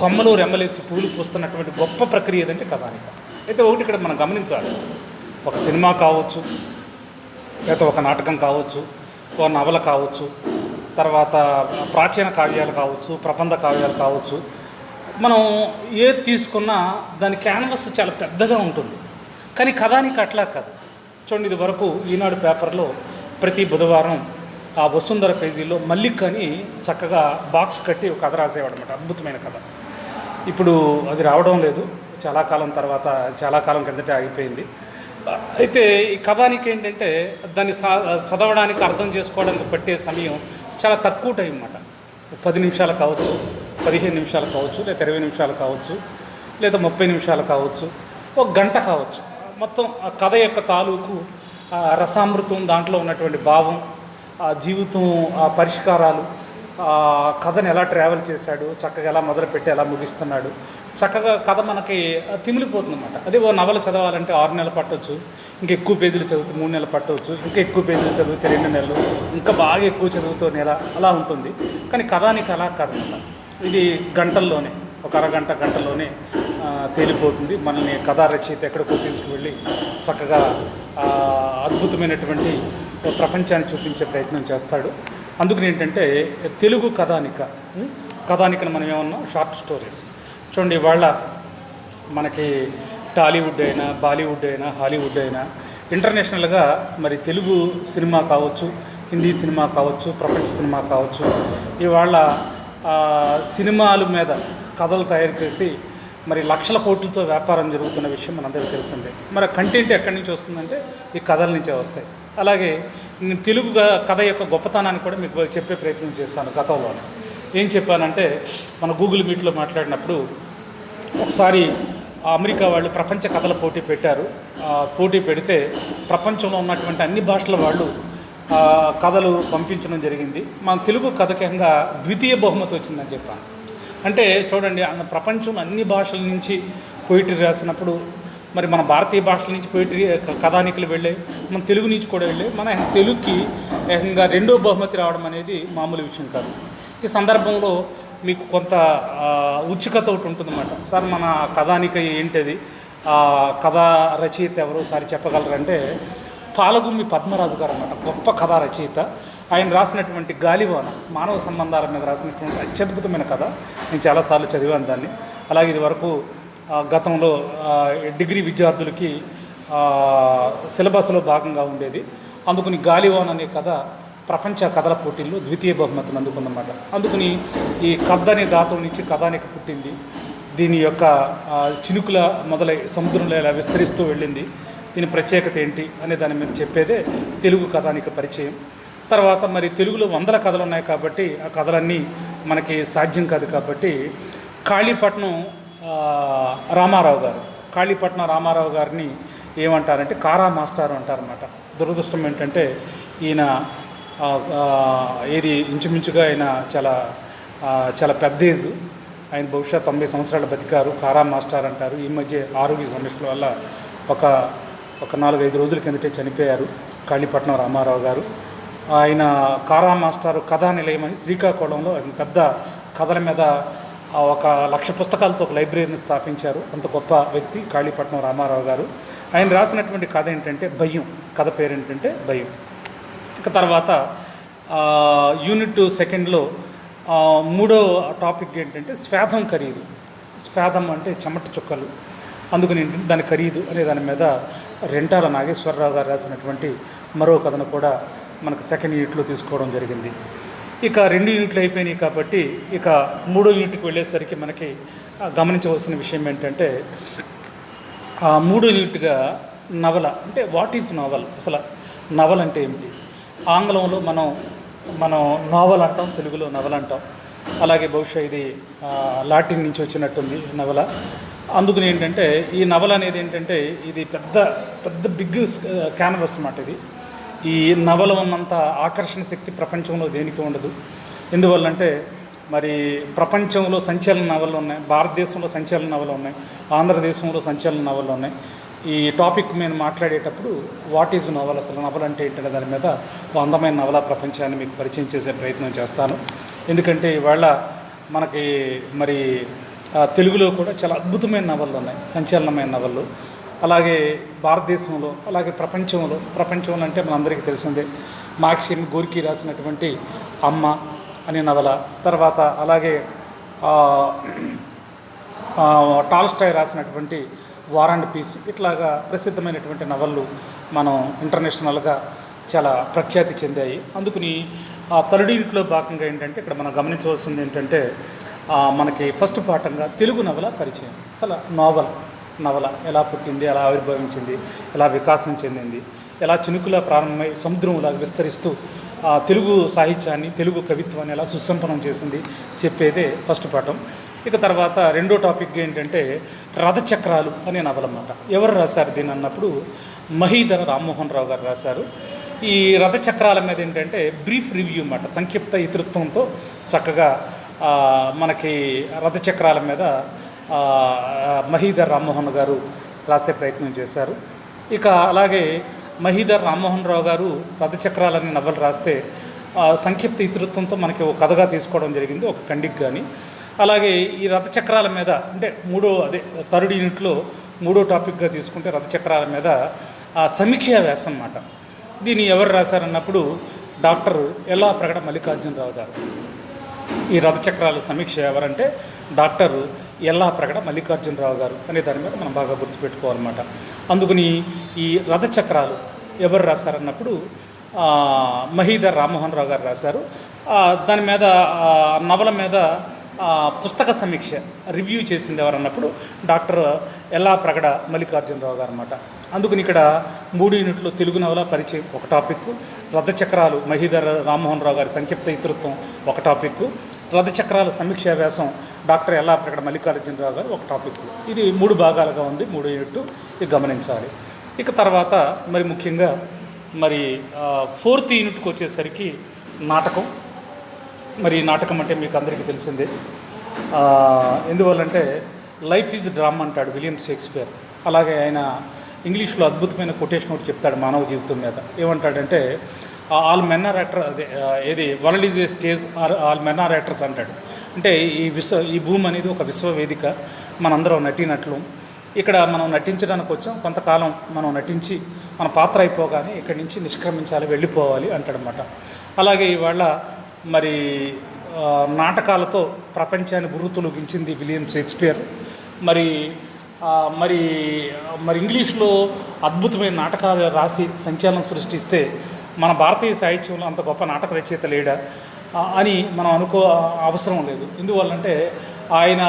కొమ్మలు రెమ్మలేసి పూలు పూస్తున్నటువంటి గొప్ప ప్రక్రియ ఏదంటే కథానిక. అయితే ఒకటి ఇక్కడ మనం గమనించాలి, ఒక సినిమా కావచ్చు, లేకపోతే ఒక నాటకం కావచ్చు, ఒక నవల కావచ్చు, తర్వాత ప్రాచీన కావ్యాలు కావచ్చు, ప్రబంధ కావ్యాలు కావచ్చు, మనం ఏది తీసుకున్నా దాని క్యాన్వస్ చాలా పెద్దగా ఉంటుంది. కానీ కథానిక అట్లా కాదు. చూడండి, ఇది వరకు ఈనాడు పేపర్లో ప్రతి బుధవారం ఆ వసుంధర పేజీలో మల్లిక్ అని చక్కగా బాక్స్ కట్టి ఒక కథ రాసేవాడు అనమాట, అద్భుతమైన కథ. ఇప్పుడు అది రావడం లేదు, చాలా కాలం కిందటే ఆగిపోయింది. అయితే ఈ కథానిక ఏంటంటే దాన్ని చదవడానికి అర్థం చేసుకోవడానికి పట్టే సమయం చాలా తక్కువ టైం అన్నమాట. 10 నిమిషాలు కావచ్చు, 15 నిమిషాలు కావచ్చు, లేదా 20 నిమిషాలు కావచ్చు, లేదా 30 నిమిషాలు కావచ్చు, ఒక గంట కావచ్చు. మొత్తం ఆ కథ యొక్క తాలూకు రసామృతం, దాంట్లో ఉన్నటువంటి భావం, ఆ జీవితం, ఆ పరిష్కారాలు, కథను ఎలా ట్రావెల్ చేశాడు, చక్కగా ఎలా మొదలుపెట్టి ఎలా ముగిస్తున్నాడు, చక్కగా కథ మనకి తిమిలిపోతుంది అన్నమాట. అదే ఓ నవల చదవాలంటే 6 నెలలు పట్టవచ్చు, ఇంకా ఎక్కువ పేజీలు చదివితే 3 నెలలు పట్టవచ్చు, ఇంకా ఎక్కువ పేజీలు చదివితే 2 నెలలు, ఇంకా బాగా ఎక్కువ చదువుతో నెల, అలా ఉంటుంది. కానీ కథానికి అలా కాదన్నమాట. ఇది గంటల్లోనే, ఒక అరగంట గంటలోనే తేలిపోతుంది. మనల్ని కథా రచయిత ఎక్కడికో తీసుకువెళ్ళి చక్కగా అద్భుతమైనటువంటి ప్రపంచాన్ని చూపించే ప్రయత్నం చేస్తాడు. అందుకని ఏంటంటే తెలుగు కథానికను మనం ఏమన్నాం, షార్ట్ స్టోరీస్. చూడండి, ఇవాళ మనకి టాలీవుడ్ అయినా, బాలీవుడ్ అయినా, హాలీవుడ్ అయినా, ఇంటర్నేషనల్గా మరి తెలుగు సినిమా కావచ్చు, హిందీ సినిమా కావచ్చు, ప్రపంచ సినిమా కావచ్చు, ఇవాళ సినిమాల మీద కథలు తయారు చేసి మరి లక్షల కోట్లతో వ్యాపారం జరుగుతున్న విషయం మనందరికీ తెలిసిందే. మరి కంటెంట్ ఎక్కడి నుంచి వస్తుందంటే ఈ కథల నుంచే వస్తాయి. అలాగే తెలుగు కథ యొక్క గొప్పతనాన్ని కూడా మీకు చెప్పే ప్రయత్నం చేశాను గతంలోనే. ఏం చెప్పానంటే, మన గూగుల్ మీట్లో మాట్లాడినప్పుడు ఒకసారి అమెరికా వాళ్ళు ప్రపంచ కథల పోటీ పెట్టారు. పోటీ పెడితే ప్రపంచంలో ఉన్నటువంటి అన్ని భాషల వాళ్ళు కథలు పంపించడం జరిగింది. మన తెలుగు కథకంగా ద్వితీయ బహుమతి వచ్చిందని చెప్పాను. అంటే చూడండి, ప్రపంచంలో అన్ని భాషల నుంచి పోయిటరీ రాసినప్పుడు మరి మన భారతీయ భాషల నుంచి పోయిటరీ కథానికలు వెళ్ళాయి, మన తెలుగు నుంచి కూడా వెళ్ళాయి. మన తెలుగుకి ఏకంగా 2వ బహుమతి రావడం అనేది మామూలు విషయం కాదు. ఈ సందర్భంలో మీకు కొంత ఉత్సుకత ఒకటి ఉంటుందన్నమాట. సార్, మన కథానిక ఏంటది, కథా రచయిత ఎవరు సారి చెప్పగలరంటే, పాలగుమ్మి పద్మరాజు గారు అన్నమాట, గొప్ప కథా రచయిత. ఆయన రాసినటువంటి గాలివాన, మానవ సంబంధాల మీద రాసినటువంటి అత్యద్భుతమైన కథ. నేను చాలాసార్లు చదివాను దాన్ని. అలాగే ఇది వరకు గతంలో డిగ్రీ విద్యార్థులకి సిలబస్లో భాగంగా ఉండేది. అందుకని గాలివాన్ అనే కథ ప్రపంచ కథల పోటీల్లో ద్వితీయ బహుమతిని అందుకుందన్నమాట. అందుకని ఈ కథ అనే ధాతువు నుంచి కథానిక పుట్టింది. దీని యొక్క చినుకుల మొదలై సముద్రంలో ఎలా విస్తరిస్తూ వెళ్ళింది, దీని ప్రత్యేకత ఏంటి అనే దాని మీద చెప్పేదే తెలుగు కథానిక పరిచయం. తర్వాత మరి తెలుగులో 100 కథలు ఉన్నాయి కాబట్టి ఆ కథలన్నీ మనకి సాధ్యం కాదు. కాబట్టి కాళీపట్నం రామారావు గారిని ఏమంటారంటే కారా మాస్టారు అంటారన్నమాట. దురదృష్టం ఏంటంటే ఈయన ఇంచుమించుగా ఆయన చాలా పెద్ద ఏజ్, ఆయన బహుశా 90 సంవత్సరాలు బతికారు. కారా మాస్టర్ అంటారు. ఈ మధ్య ఆరోగ్య సమస్యల వల్ల ఒక 4-5 రోజుల కిందటే చనిపోయారు కాళీపట్నం రామారావు గారు. ఆయన కారా మాస్టారు కథా నిలయం అని శ్రీకాకుళంలో పెద్ద కథల మీద ఒక 1,00,000 పుస్తకాలతో ఒక లైబ్రరీని స్థాపించారు. అంత గొప్ప వ్యక్తి కాళీపట్నం రామారావు గారు. ఆయన రాసినటువంటి కథ ఏంటంటే భయం. కథ పేరు ఏంటంటే భయం. ఇక తర్వాత యూనిట్ సెకండ్లో మూడో టాపిక్ ఏంటంటే స్వేదం ఖరీదు. స్వేదం అంటే చెమట చుక్కలు, అందుకని దాని ఖరీదు అనే దాని మీద రెంటాల నాగేశ్వరరావు గారు రాసినటువంటి మరో కథను కూడా మనకు సెకండ్ యూనిట్లో తీసుకోవడం జరిగింది. ఇక 2 యూనిట్లు అయిపోయినాయి కాబట్టి ఇక 3వ యూనిట్కి వెళ్ళేసరికి మనకి గమనించవలసిన విషయం ఏంటంటే 3వ యూనిట్గా నవల అంటే వాట్ ఈజ్ నవల్, అసలు నవల్ అంటే ఏమిటి. ఆంగ్లంలో మనం నావల్ అంటాం, తెలుగులో నవల అంటాం. అలాగే బహుశా ఇది లాటిన్ నుంచి వచ్చినట్టుంది నవల. అందుకని ఏంటంటే ఈ నవల అనేది ఏంటంటే ఇది పెద్ద బిగ్ క్యాన్వస్ అన్నమాట. ఈ నవల ఉన్నంత ఆకర్షణ శక్తి ప్రపంచంలో దేనికి ఉండదు. ఎందువల్లంటే మరి ప్రపంచంలో సంచలన నవలు ఉన్నాయి, భారతదేశంలో సంచలన నవలు ఉన్నాయి, ఆంధ్రదేశంలో సంచలన నవలు ఉన్నాయి. ఈ టాపిక్ నేను మాట్లాడేటప్పుడు వాట్ ఈజ్ నవల్, అసలు నవల అంటే ఏంటంటే దాని మీద ఒక అందమైన నవలా ప్రపంచాన్ని మీకు పరిచయం చేసే ప్రయత్నం చేస్తాను. ఎందుకంటే ఇవాళ మనకి మరి తెలుగులో కూడా చాలా అద్భుతమైన నవళ్ళు ఉన్నాయి, సంచలనమైన నవళ్ళు. అలాగే భారతదేశంలో అలాగే ప్రపంచంలో అంటే మనందరికీ తెలిసిందే మాక్సిమ్ గోర్కీ రాసినటువంటి అమ్మ అనే నవల, తర్వాత అలాగే టాల్స్టాయ్ రాసినటువంటి వార్ అండ్ పీస్, ఇట్లాగా ప్రసిద్ధమైనటువంటి నవళ్ళు మనం ఇంటర్నేషనల్గా చాలా ప్రఖ్యాతి చెందాయి. అందుకని థర్డ్ యూనిట్లో భాగంగా ఏంటంటే ఇక్కడ మనం గమనించవలసింది ఏంటంటే మనకి ఫస్ట్ పాఠంగా తెలుగు నవల పరిచయం. అసలు నవల ఎలా పుట్టింది, ఎలా ఆవిర్భవించింది, ఎలా వికాసం చెందింది, ఎలా చినుకులా ప్రారంభమై సముద్రంలా విస్తరిస్తూ తెలుగు సాహిత్యాన్ని, తెలుగు కవిత్వాన్ని ఎలా సుసంపన్నం చేసింది చెప్పేదే ఫస్ట్ పాఠం. ఇక తర్వాత రెండో టాపిక్ ఏంటంటే రథచక్రాలు అనే నవల అన్నమాట. ఎవరు రాశారు దీని అన్నప్పుడు మహీధర రామ్మోహన్ రావు గారు రాశారు. ఈ రథచక్రాల మీద ఏంటంటే బ్రీఫ్ రివ్యూ అన్నమాట, సంక్షిప్త ఇతివృత్తంతో చక్కగా మనకి రథచక్రాల మీద మహీధర్ రామ్మోహన్ గారు రాసే ప్రయత్నం చేశారు. ఇక అలాగే మహీధర్ రామ్మోహన్ రావు గారు రథచక్రాలనే నవలు రాస్తే సంక్షిప్త ఇతివృత్తంతో మనకి ఒక కథగా తీసుకోవడం జరిగింది, ఒక ఖండిక్ కానీ. అలాగే ఈ రథచక్రాల మీద అంటే థర్డ్ యూనిట్లో మూడో టాపిక్గా తీసుకుంటే రథచక్రాల మీద సమీక్షా వ్యాసం అన్నమాట. దీన్ని ఎవరు రాశారన్నప్పుడు డాక్టర్ యల్లాప్రగడ మల్లికార్జునరావు గారు. ఈ రథచక్రాల సమీక్ష ఎవరంటే డాక్టర్ యల్లాప్రగడ మల్లికార్జునరావు గారు అనే దాని మీద మనం బాగా గుర్తుపెట్టుకోవాలన్నమాట. అందుకని ఈ రథచక్రాలు ఎవరు రాశారన్నప్పుడు మహీధర్ రామ్మోహన్ రావు గారు రాశారు. దాని మీద నవల మీద పుస్తక సమీక్ష రివ్యూ చేసింది ఎవరన్నప్పుడు డాక్టర్ యల్లాప్రగడ మల్లికార్జునరావు గారు అన్నమాట. అందుకని ఇక్కడ 3 యూనిట్లో తెలుగు నవల పరిచయం ఒక టాపిక్, రథచక్రాలు మహీధర్ రామ్మోహన్ రావు గారి సంక్షిప్త ఇతివృత్తం ఒక టాపిక్, రథచక్రాల సమీక్షా వ్యాసం డాక్టర్ యల్లాప్రగడ మల్లికార్జునరావు గారు ఒక టాపిక్. ఇది 3 భాగాలుగా ఉంది 3 యూనిట్, ఇది గమనించాలి. ఇక తర్వాత మరి ముఖ్యంగా మరి 4th యూనిట్కి వచ్చేసరికి నాటకం. మరి నాటకం అంటే మీకు అందరికీ తెలిసిందే. ఎందువల్లంటే లైఫ్ ఈజ్ డ్రామా అంటాడు విలియం షేక్స్పియర్. అలాగే ఆయన ఇంగ్లీష్లో అద్భుతమైన కొటేషన్ ఒకటి చెప్తాడు మానవ జీవితం మీద. ఏమంటాడంటే all men are actor, world is a stage, all men are actors అంటాడు. అంటే ఈ భూమి అనేది ఒక విశ్వవేదిక, మనందరం నటీనటులు. ఇక్కడ మనం నటించడానికి వచ్చాం, కొంతకాలం మనం నటించి మన పాత్ర అయిపోగానే ఇక్కడి నుంచి నిష్క్రమించాలి, వెళ్ళిపోవాలి అంటాడనమాట. అలాగే ఇవాళ మరి నాటకాలతో ప్రపంచాన్ని బుర్రుతొలగించింది విలియం షేక్స్పియర్. మరి ఇంగ్లీష్లో అద్భుతమైన నాటకాలు రాసి సంచలనం సృష్టిస్తే మన భారతీయ సాహిత్యంలో అంత గొప్ప నాటక రచయిత లేడా అని మనం అవసరం లేదు. ఎందువల్లంటే ఆయన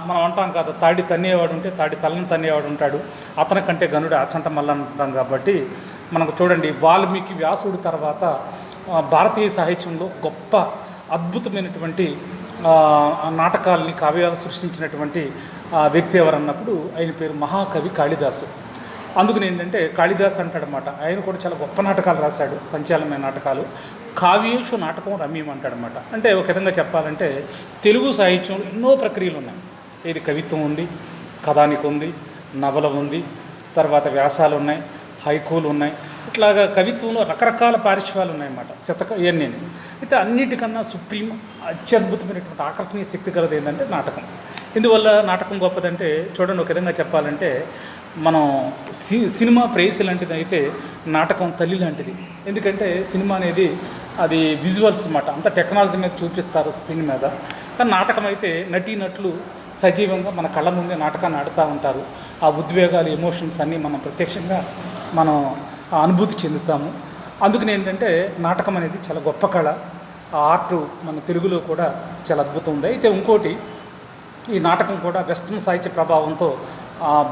మనం అంటాం కదా, తాడి తన్నేవాడు ఉంటే తాడి తలని తన్నేవాడు ఉంటాడు, అతని కంటే గనుడు అచంట మల్ల అంటాం. కాబట్టి మనకు చూడండి, వాల్మీకి వ్యాసుడి తర్వాత భారతీయ సాహిత్యంలో గొప్ప అద్భుతమైనటువంటి నాటకాలని కావ్యాలు సృష్టించినటువంటి వ్యక్తి ఎవరన్నప్పుడు ఆయన పేరు మహాకవి కాళిదాసు. అందుకని ఏంటంటే కాళిదాసు అంటాడనమాట, ఆయన కూడా చాలా గొప్ప నాటకాలు రాశాడు, సంచలనమైన నాటకాలు. కావ్యేషు నాటకం రమ్యం అంటాడనమాట. అంటే ఒక విధంగా చెప్పాలంటే తెలుగు సాహిత్యంలో ఎన్నో ప్రక్రియలు ఉన్నాయి. ఇది కవిత్వం ఉంది, కథానిక ఉంది, నవల ఉంది, తర్వాత వ్యాసాలు ఉన్నాయి, హైకూలు ఉన్నాయి, ఇట్లాగా కవిత్వంలో రకరకాల పారిశ్వాలు ఉన్నాయన్నమాట. ఇవన్నీ. అయితే అన్నిటికన్నా సుప్రీం అత్యద్భుతమైనటువంటి ఆకర్షణీయ శక్తి కలది ఏంటంటే నాటకం. ఇందువల్ల నాటకం గొప్పదంటే చూడండి, ఒక విధంగా చెప్పాలంటే మనం సినిమా ప్రేయసి లాంటిది అయితే నాటకం తల్లి లాంటిది. ఎందుకంటే సినిమా అనేది అది విజువల్స్ అన్నమాట, అంత టెక్నాలజీ మీద చూపిస్తారు స్క్రీన్ మీద. కానీ నాటకం అయితే నటీనటులు సజీవంగా మన కళ్ళ ముందే నాటకాన్ని ఆడుతూ ఉంటారు. ఆ ఉద్వేగాలు, ఎమోషన్స్ అన్నీ మనం ప్రత్యక్షంగా మనం అనుభూతి చెందుతాము. అందుకని ఏంటంటే నాటకం అనేది చాలా గొప్ప కళ. ఆ ఆర్టు మన తెలుగులో కూడా చాలా అద్భుతం ఉంది. అయితే ఇంకోటి, ఈ నాటకం కూడా వెస్ట్రన్ సాహిత్య ప్రభావంతో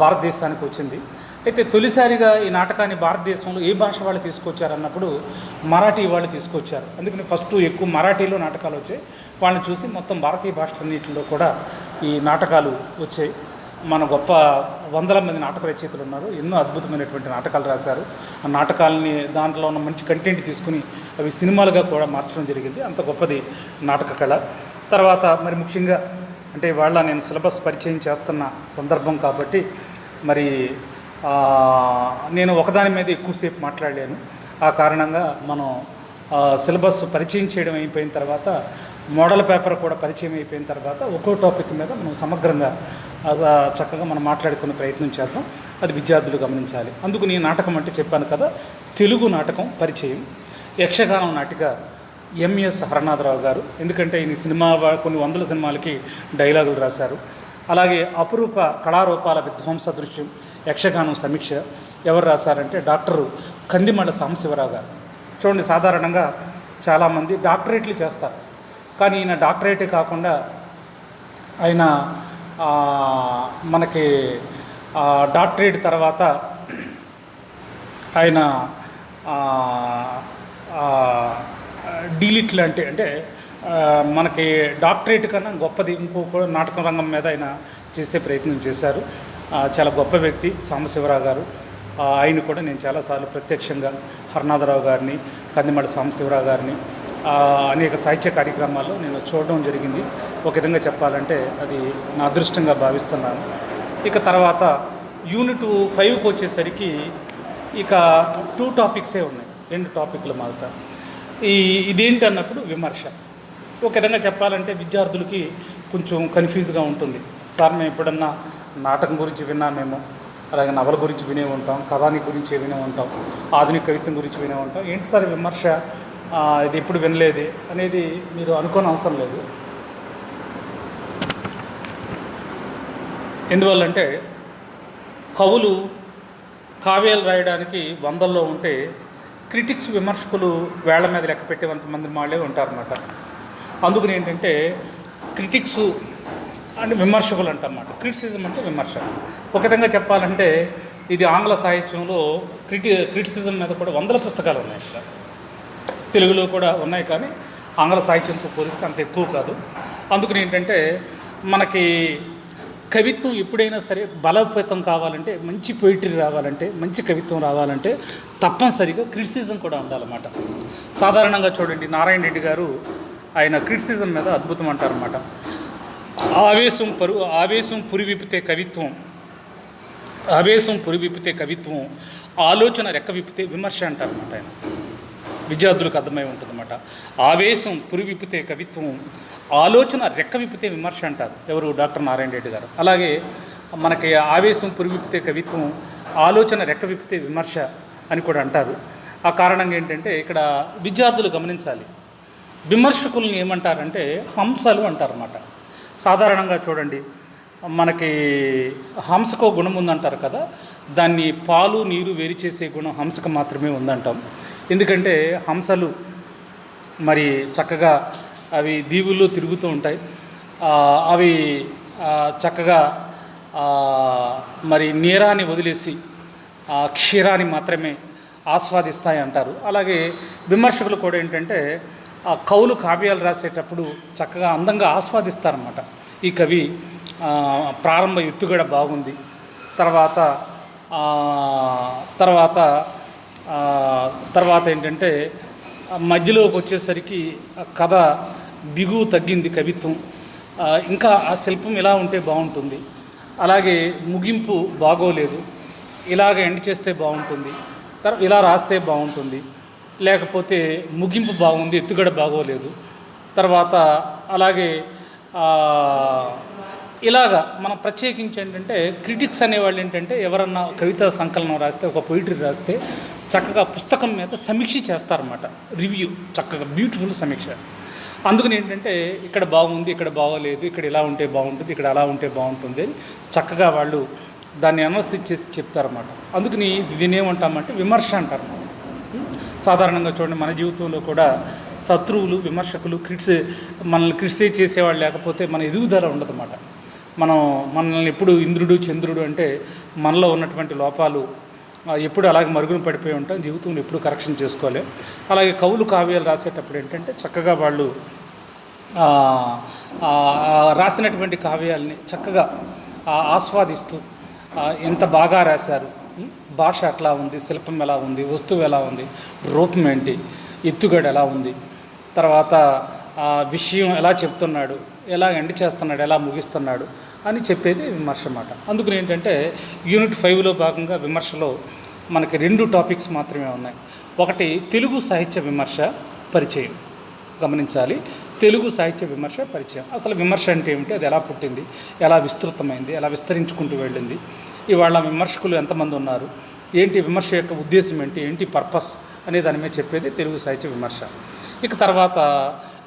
భారతదేశానికి వచ్చింది. అయితే తొలిసారిగా ఈ నాటకాన్ని భారతదేశంలో ఏ భాష వాళ్ళు తీసుకొచ్చారన్నప్పుడు మరాఠీ వాళ్ళు తీసుకొచ్చారు. అందుకని ఫస్ట్ ఎక్కువ మరాఠీలో నాటకాలు వచ్చాయి. వాళ్ళని చూసి మొత్తం భారతీయ భాషలన్నింటిలో కూడా ఈ నాటకాలు వచ్చాయి. మన గొప్ప వందల మంది నాటక రచయితలు ఉన్నారు, ఎన్నో అద్భుతమైనటువంటి నాటకాలు రాశారు. ఆ నాటకాలని దాంట్లో ఉన్న మంచి కంటెంట్ తీసుకుని అవి సినిమాలుగా కూడా మార్చడం జరిగింది. అంత గొప్పది నాటక కళ. తర్వాత మరి ముఖ్యంగా అంటే ఇవాళ నేను సిలబస్ పరిచయం చేస్తున్న సందర్భం కాబట్టి మరి నేను ఒకదాని మీద ఎక్కువసేపు మాట్లాడలేను. ఆ కారణంగా మనం సిలబస్ పరిచయం చేయడం అయిపోయిన తర్వాత, మోడల్ పేపర్ కూడా పరిచయం అయిపోయిన తర్వాత ఒక్కో టాపిక్ మీద మనం సమగ్రంగా చక్కగా మనం మాట్లాడుకునే ప్రయత్నం చేద్దాం. అది విద్యార్థులు గమనించాలి. అందుకు నేను నాటకం అంటే చెప్పాను కదా, తెలుగు నాటకం పరిచయం. యక్షగానం నాటిక ఎంఎస్ హరనాథరావు గారు. ఎందుకంటే ఈయన కొన్ని వందల సినిమాలకి డైలాగులు రాశారు. అలాగే అపురూప కళారూపాల విధ్వంస దృశ్యం యక్షగానం సమీక్ష ఎవరు రాశారంటే డాక్టరు కందిమళ్ళ సాంబశివరావు గారు. చూడండి, సాధారణంగా చాలామంది డాక్టరేట్లు చేస్తారు, కానీ ఈయన డాక్టరేటే కాకుండా ఆయన మనకి డాక్టరేట్ తర్వాత ఆయన డీలిట్లు అంటే మనకి డాక్టరేట్ కన్నా గొప్పది ఇంకో నాటక రంగం మీద ఆయన చేసే ప్రయత్నం చేశారు. చాలా గొప్ప వ్యక్తి సాంబశివరావు గారు. ఆయన కూడా నేను చాలాసార్లు ప్రత్యక్షంగా హరనాథరావు గారిని, కందిమళ్ళ సాంబశివరావు గారిని అనేక సాహిత్య కార్యక్రమాల్లో నేను చూడడం జరిగింది. ఒక విధంగా చెప్పాలంటే అది నా అదృష్టంగా భావిస్తున్నాను. ఇక తర్వాత యూనిట్ 5కి వచ్చేసరికి ఇక 2 టాపిక్సే ఉన్నాయి, 2 టాపిక్లు మారుతారు. ఇదేంటి అన్నప్పుడు విమర్శ. ఒక విధంగా చెప్పాలంటే విద్యార్థులకి కొంచెం కన్ఫ్యూజ్గా ఉంటుంది. సార్ మేము ఎప్పుడన్నా నాటకం గురించి విన్నామేమో, అలాగే నవల గురించి వినే ఉంటాం, కథానిక గురించి వినే ఉంటాం, ఆధునిక కవిత్వం గురించి వినే ఉంటాం. ఏంటి సార్ విమర్శ, ఇది ఎప్పుడు వినలేదే అనేది మీరు అనుకోని అవసరం లేదు. ఎందువల్లంటే కవులు కావ్యాలు రాయడానికి వందల్లో ఉంటే క్రిటిక్స్, విమర్శకులు వేళ్ల మీద లెక్క పెట్టేంతమంది వాళ్ళే ఉంటారన్నమాట. అందుకని ఏంటంటే క్రిటిక్స్ అంటే విమర్శకులు అంటన్నమాట. క్రిటిసిజం అంటే విమర్శ. ఒక విధంగా చెప్పాలంటే ఇది ఆంగ్ల సాహిత్యంలో క్రిటిసిజం మీద కూడా వందల పుస్తకాలు ఉన్నాయి. తెలుగులో కూడా ఉన్నాయి, కానీ ఆంగ్ల సాహిత్యంతో పోలిస్తే అంత ఎక్కువ కాదు. అందుకని ఏంటంటే మనకి కవిత్వం ఎప్పుడైనా సరే బలోపేతం కావాలంటే, మంచి పొయిటరీ రావాలంటే, మంచి కవిత్వం రావాలంటే తప్పనిసరిగా క్రిటిసిజం కూడా ఉండాలన్నమాట. సాధారణంగా చూడండి, నారాయణ రెడ్డి గారు ఆయన క్రిటిసిజం మీద అద్భుతం అంటారన్నమాట. ఆవేశం పురివిప్పితే కవిత్వం, ఆలోచన రెక్క విప్పితే విమర్శ అంటారన్నమాట. ఆయన విద్యార్థులకు అర్థమై ఉంటుందన్నమాట. ఆవేశం పురివిప్పితే కవిత్వం, ఆలోచన రెక్క విప్పితే విమర్శ అంటారు ఎవరు? డాక్టర్ నారాయణ రెడ్డి గారు. అలాగే మనకి ఆవేశం పురివిప్పితే కవిత్వం, ఆలోచన రెక్క విప్పితే విమర్శ అని కూడా అంటారు. ఆ కారణంగా ఏంటంటే ఇక్కడ విద్యార్థులు గమనించాలి, విమర్శకుల్ని ఏమంటారంటే హంసలు అంటారన్నమాట. సాధారణంగా చూడండి, మనకి హంసకో గుణం ఉందంటారు కదా, దాన్ని పాలు నీరు వేరు చేసే గుణం హంసకు మాత్రమే ఉందంటాం. ఎందుకంటే హంసలు మరి చక్కగా అవి దీవుల్లో తిరుగుతూ ఉంటాయి. అవి చక్కగా మరి నీరాన్ని వదిలేసి క్షీరాన్ని మాత్రమే ఆస్వాదిస్తాయి అంటారు. అలాగే విమర్శకులు కూడా ఏంటంటే కవులు కావ్యాలు రాసేటప్పుడు చక్కగా అందంగా ఆస్వాదిస్తారన్నమాట. ఈ కవి ప్రారంభ ఎత్తుగడ బాగుంది, తర్వాత ఏంటంటే మధ్యలోకి వచ్చేసరికి కథ బిగువు తగ్గింది, కవిత్వం ఇంకా ఆ శిల్పం ఇలా ఉంటే బాగుంటుంది, అలాగే ముగింపు బాగోలేదు, ఇలాగ ఎండ్ చేస్తే బాగుంటుంది, ఇలా రాస్తే బాగుంటుంది, లేకపోతే ముగింపు బాగుంది, ఎత్తుగడ బాగోలేదు. తర్వాత అలాగే ఇలాగా మనం ప్రత్యేకించి ఏంటంటే క్రిటిక్స్ అనేవాళ్ళు ఏంటంటే ఎవరన్నా కవితా సంకలనం రాస్తే, ఒక పొయిటరీ రాస్తే చక్కగా పుస్తకం మీద సమీక్ష చేస్తారన్నమాట. రివ్యూ చక్కగా బ్యూటిఫుల్ సమీక్ష. అందుకని ఏంటంటే ఇక్కడ బాగుంది, ఇక్కడ బాగోలేదు, ఇక్కడ ఇలా ఉంటే బాగుంటుంది, ఇక్కడ అలా ఉంటే బాగుంటుంది అని చక్కగా వాళ్ళు దాన్ని అనలైజ్ చేసి చెప్తారన్నమాట. అందుకని దీన్ని ఏమంటామంటే విమర్శ అంటారు. సాధారణంగా చూడండి, మన జీవితంలో కూడా శత్రువులు, విమర్శకులు, మనల్ని క్రిటిసైజ్ చేసేవాళ్ళు లేకపోతే మన ఎదుగుదల ఉండదన్నమాట. మనల్ని ఎప్పుడు ఇంద్రుడు చంద్రుడు అంటే మనలో ఉన్నటువంటి లోపాలు ఎప్పుడు అలాగే మరుగున పడిపోయి ఉంటాం, జీవితంలో ఎప్పుడు కరెక్షన్ చేసుకోవాలి. అలాగే కవులు కావ్యాలు రాసేటప్పుడు ఏంటంటే చక్కగా వాళ్ళు రాసినటువంటి కావ్యాలని చక్కగా ఆస్వాదిస్తూ ఎంత బాగా రాశారు, భాష ఎట్లా ఉంది, శిల్పం ఎలా ఉంది, వస్తువు ఎలా ఉంది, రూపం ఏంటి, ఎత్తుగడ ఎలా ఉంది, తర్వాత విషయం ఎలా చెప్తున్నాడు, ఎలా ఎండ్ చేస్తున్నాడు, ఎలా ముగిస్తున్నాడు అని చెప్పేది విమర్శ అన్నమాట. అందుకని ఏంటంటే యూనిట్ 5లో భాగంగా విమర్శలో మనకి 2 టాపిక్స్ మాత్రమే ఉన్నాయి. ఒకటి తెలుగు సాహిత్య విమర్శ పరిచయం. గమనించాలి, తెలుగు సాహిత్య విమర్శ పరిచయం. అసలు విమర్శ అంటే ఏమిటి, అది ఎలా పుట్టింది, ఎలా విస్తృతమైంది, ఎలా విస్తరించుకుంటూ వెళ్ళింది, ఇవాళ విమర్శకులు ఎంతమంది ఉన్నారు, ఏంటి విమర్శ యొక్క ఉద్దేశం ఏంటి, ఏంటి పర్పస్ అనే దాని మీద చెప్పేది తెలుగు సాహిత్య విమర్శ. ఇక తర్వాత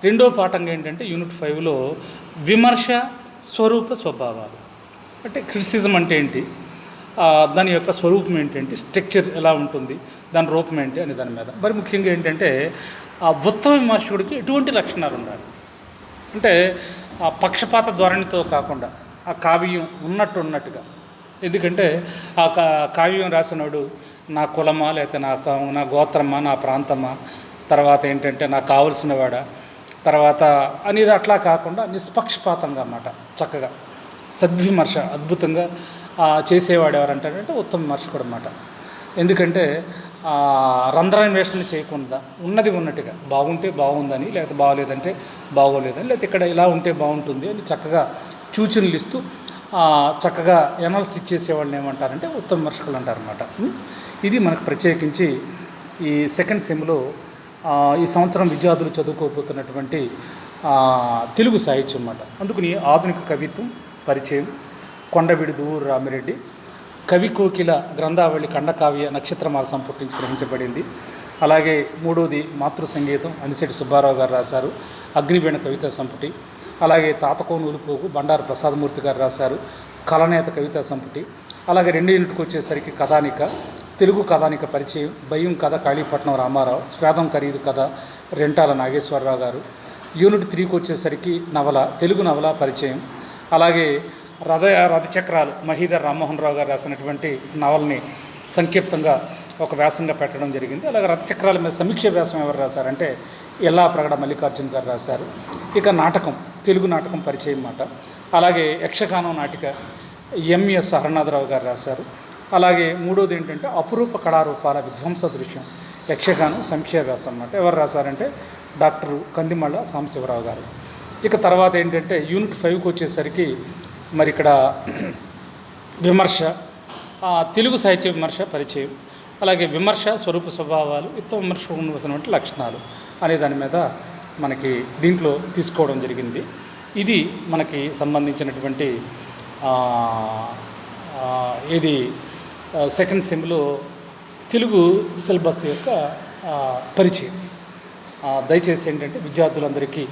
2వ పాఠంగా ఏంటంటే యూనిట్ 5లో విమర్శ స్వరూప స్వభావాలు. అంటే క్రిటిసిజం అంటే ఏంటి, దాని యొక్క స్వరూపం ఏంటంటే, స్ట్రక్చర్ ఎలా ఉంటుంది, దాని రూపం ఏంటి అనే దాని మీద. మరి ముఖ్యంగా ఏంటంటే ఆ ఉత్తమ విమర్శకుడికి ఎటువంటి లక్షణాలు ఉండాలి అంటే పక్షపాత ధోరణితో కాకుండా ఆ కావ్యం ఉన్నట్టుగా. ఎందుకంటే ఆ కావ్యం రాసినోడు నా కులమా, లేకపోతే నా గోత్రమా, నా ప్రాంతమా, తర్వాత ఏంటంటే నాకు కావలసిన వాడా, తర్వాత అనేది అట్లా కాకుండా నిష్పక్షపాతంగా అన్నమాట. చక్కగా సద్విమర్శ అద్భుతంగా చేసేవాడు ఎవరంటారంటే ఉత్తమ విమర్శకుడు అన్నమాట. ఎందుకంటే రంధ్రాన్వేషణ చేయకుండా ఉన్నది ఉన్నట్టుగా బాగుంటే బాగుందని, లేకపోతే బాగోలేదంటే బాగోలేదని, లేకపోతే ఇక్కడ ఇలా ఉంటే బాగుంటుంది అని చక్కగా సూచనలు ఇస్తూ చక్కగా ఎనాలిసిస్ చేసేవాళ్ళని ఏమంటారంటే ఉత్తమ విమర్శకులు అంటారన్నమాట. ఇది మనకు ప్రత్యేకించి ఈ సెకండ్ సెమ్లో ఈ సంవత్సరం విద్యార్థులు చదువుకోబోతున్నటువంటి తెలుగు సాహిత్యం అన్నమాట. అందుకని ఆధునిక కవిత్వం పరిచయం, కొండవీడి దువ్వూరు రామిరెడ్డి, కవి కోకిల గ్రంథావళి ఖండకావ్య నక్షత్రమాల సంపుటించి గ్రహించబడింది. అలాగే 3వది మాతృ సంగీతం అనిశెట్టి సుబ్బారావు గారు రాశారు, అగ్నివీణ కవితా సంపుటి. అలాగే తాతకోనూలు పోగు బండారు ప్రసాదమూర్తి గారు రాశారు, కలనేత కవితా సంపుటి. అలాగే 2 యూనిట్కి వచ్చేసరికి కథానిక, తెలుగు కథానిక పరిచయం, భయం కథ కాళీపట్నం రామారావు, స్వేదం ఖరీదు కథ రెంటాల నాగేశ్వరరావు గారు. యూనిట్ 3కి వచ్చేసరికి నవల, తెలుగు నవల పరిచయం. అలాగే రథచక్రాలు మహీధర్ రామ్మోహన్ రావు గారు రాసినటువంటి నవల్ని సంక్షిప్తంగా ఒక వ్యాసంగా పెట్టడం జరిగింది. అలాగే రథచక్రాల మీద సమీక్ష వ్యాసం ఎవరు రాశారంటే ఎల్లాప్రగడ మల్లికార్జున్ గారు రాశారు. ఇక నాటకం, తెలుగు నాటకం పరిచయం మాట. అలాగే యక్షగానం నాటిక ఎంఎస్ హరనాథరావు గారు రాశారు. అలాగే 3వది ఏంటంటే అపురూప కళారూపాల విధ్వంస దృశ్యం యక్షగానం సమీక్ష వ్యాసం అన్నమాట. ఎవరు రాశారంటే డాక్టర్ కందిమళ్ళ సాంబశివరావు గారు. ఇక తర్వాత ఏంటంటే యూనిట్ 5కి వచ్చేసరికి మరి ఇక్కడ విమర్శ, తెలుగు సాహిత్య విమర్శ పరిచయం, అలాగే విమర్శ స్వరూప స్వభావాలు, ఉత్తమ విమర్శకు ఉండవలసినటువంటి లక్షణాలు అనే దాని మీద మనకి దీంట్లో తీసుకోవడం జరిగింది. ఇది మనకి సంబంధించినటువంటి ఇది సెకండ్ సెమ్లో తెలుగు సిలబస్ యొక్క పరిచయం. దయచేసి ఏంటంటే విద్యార్థులందరికీ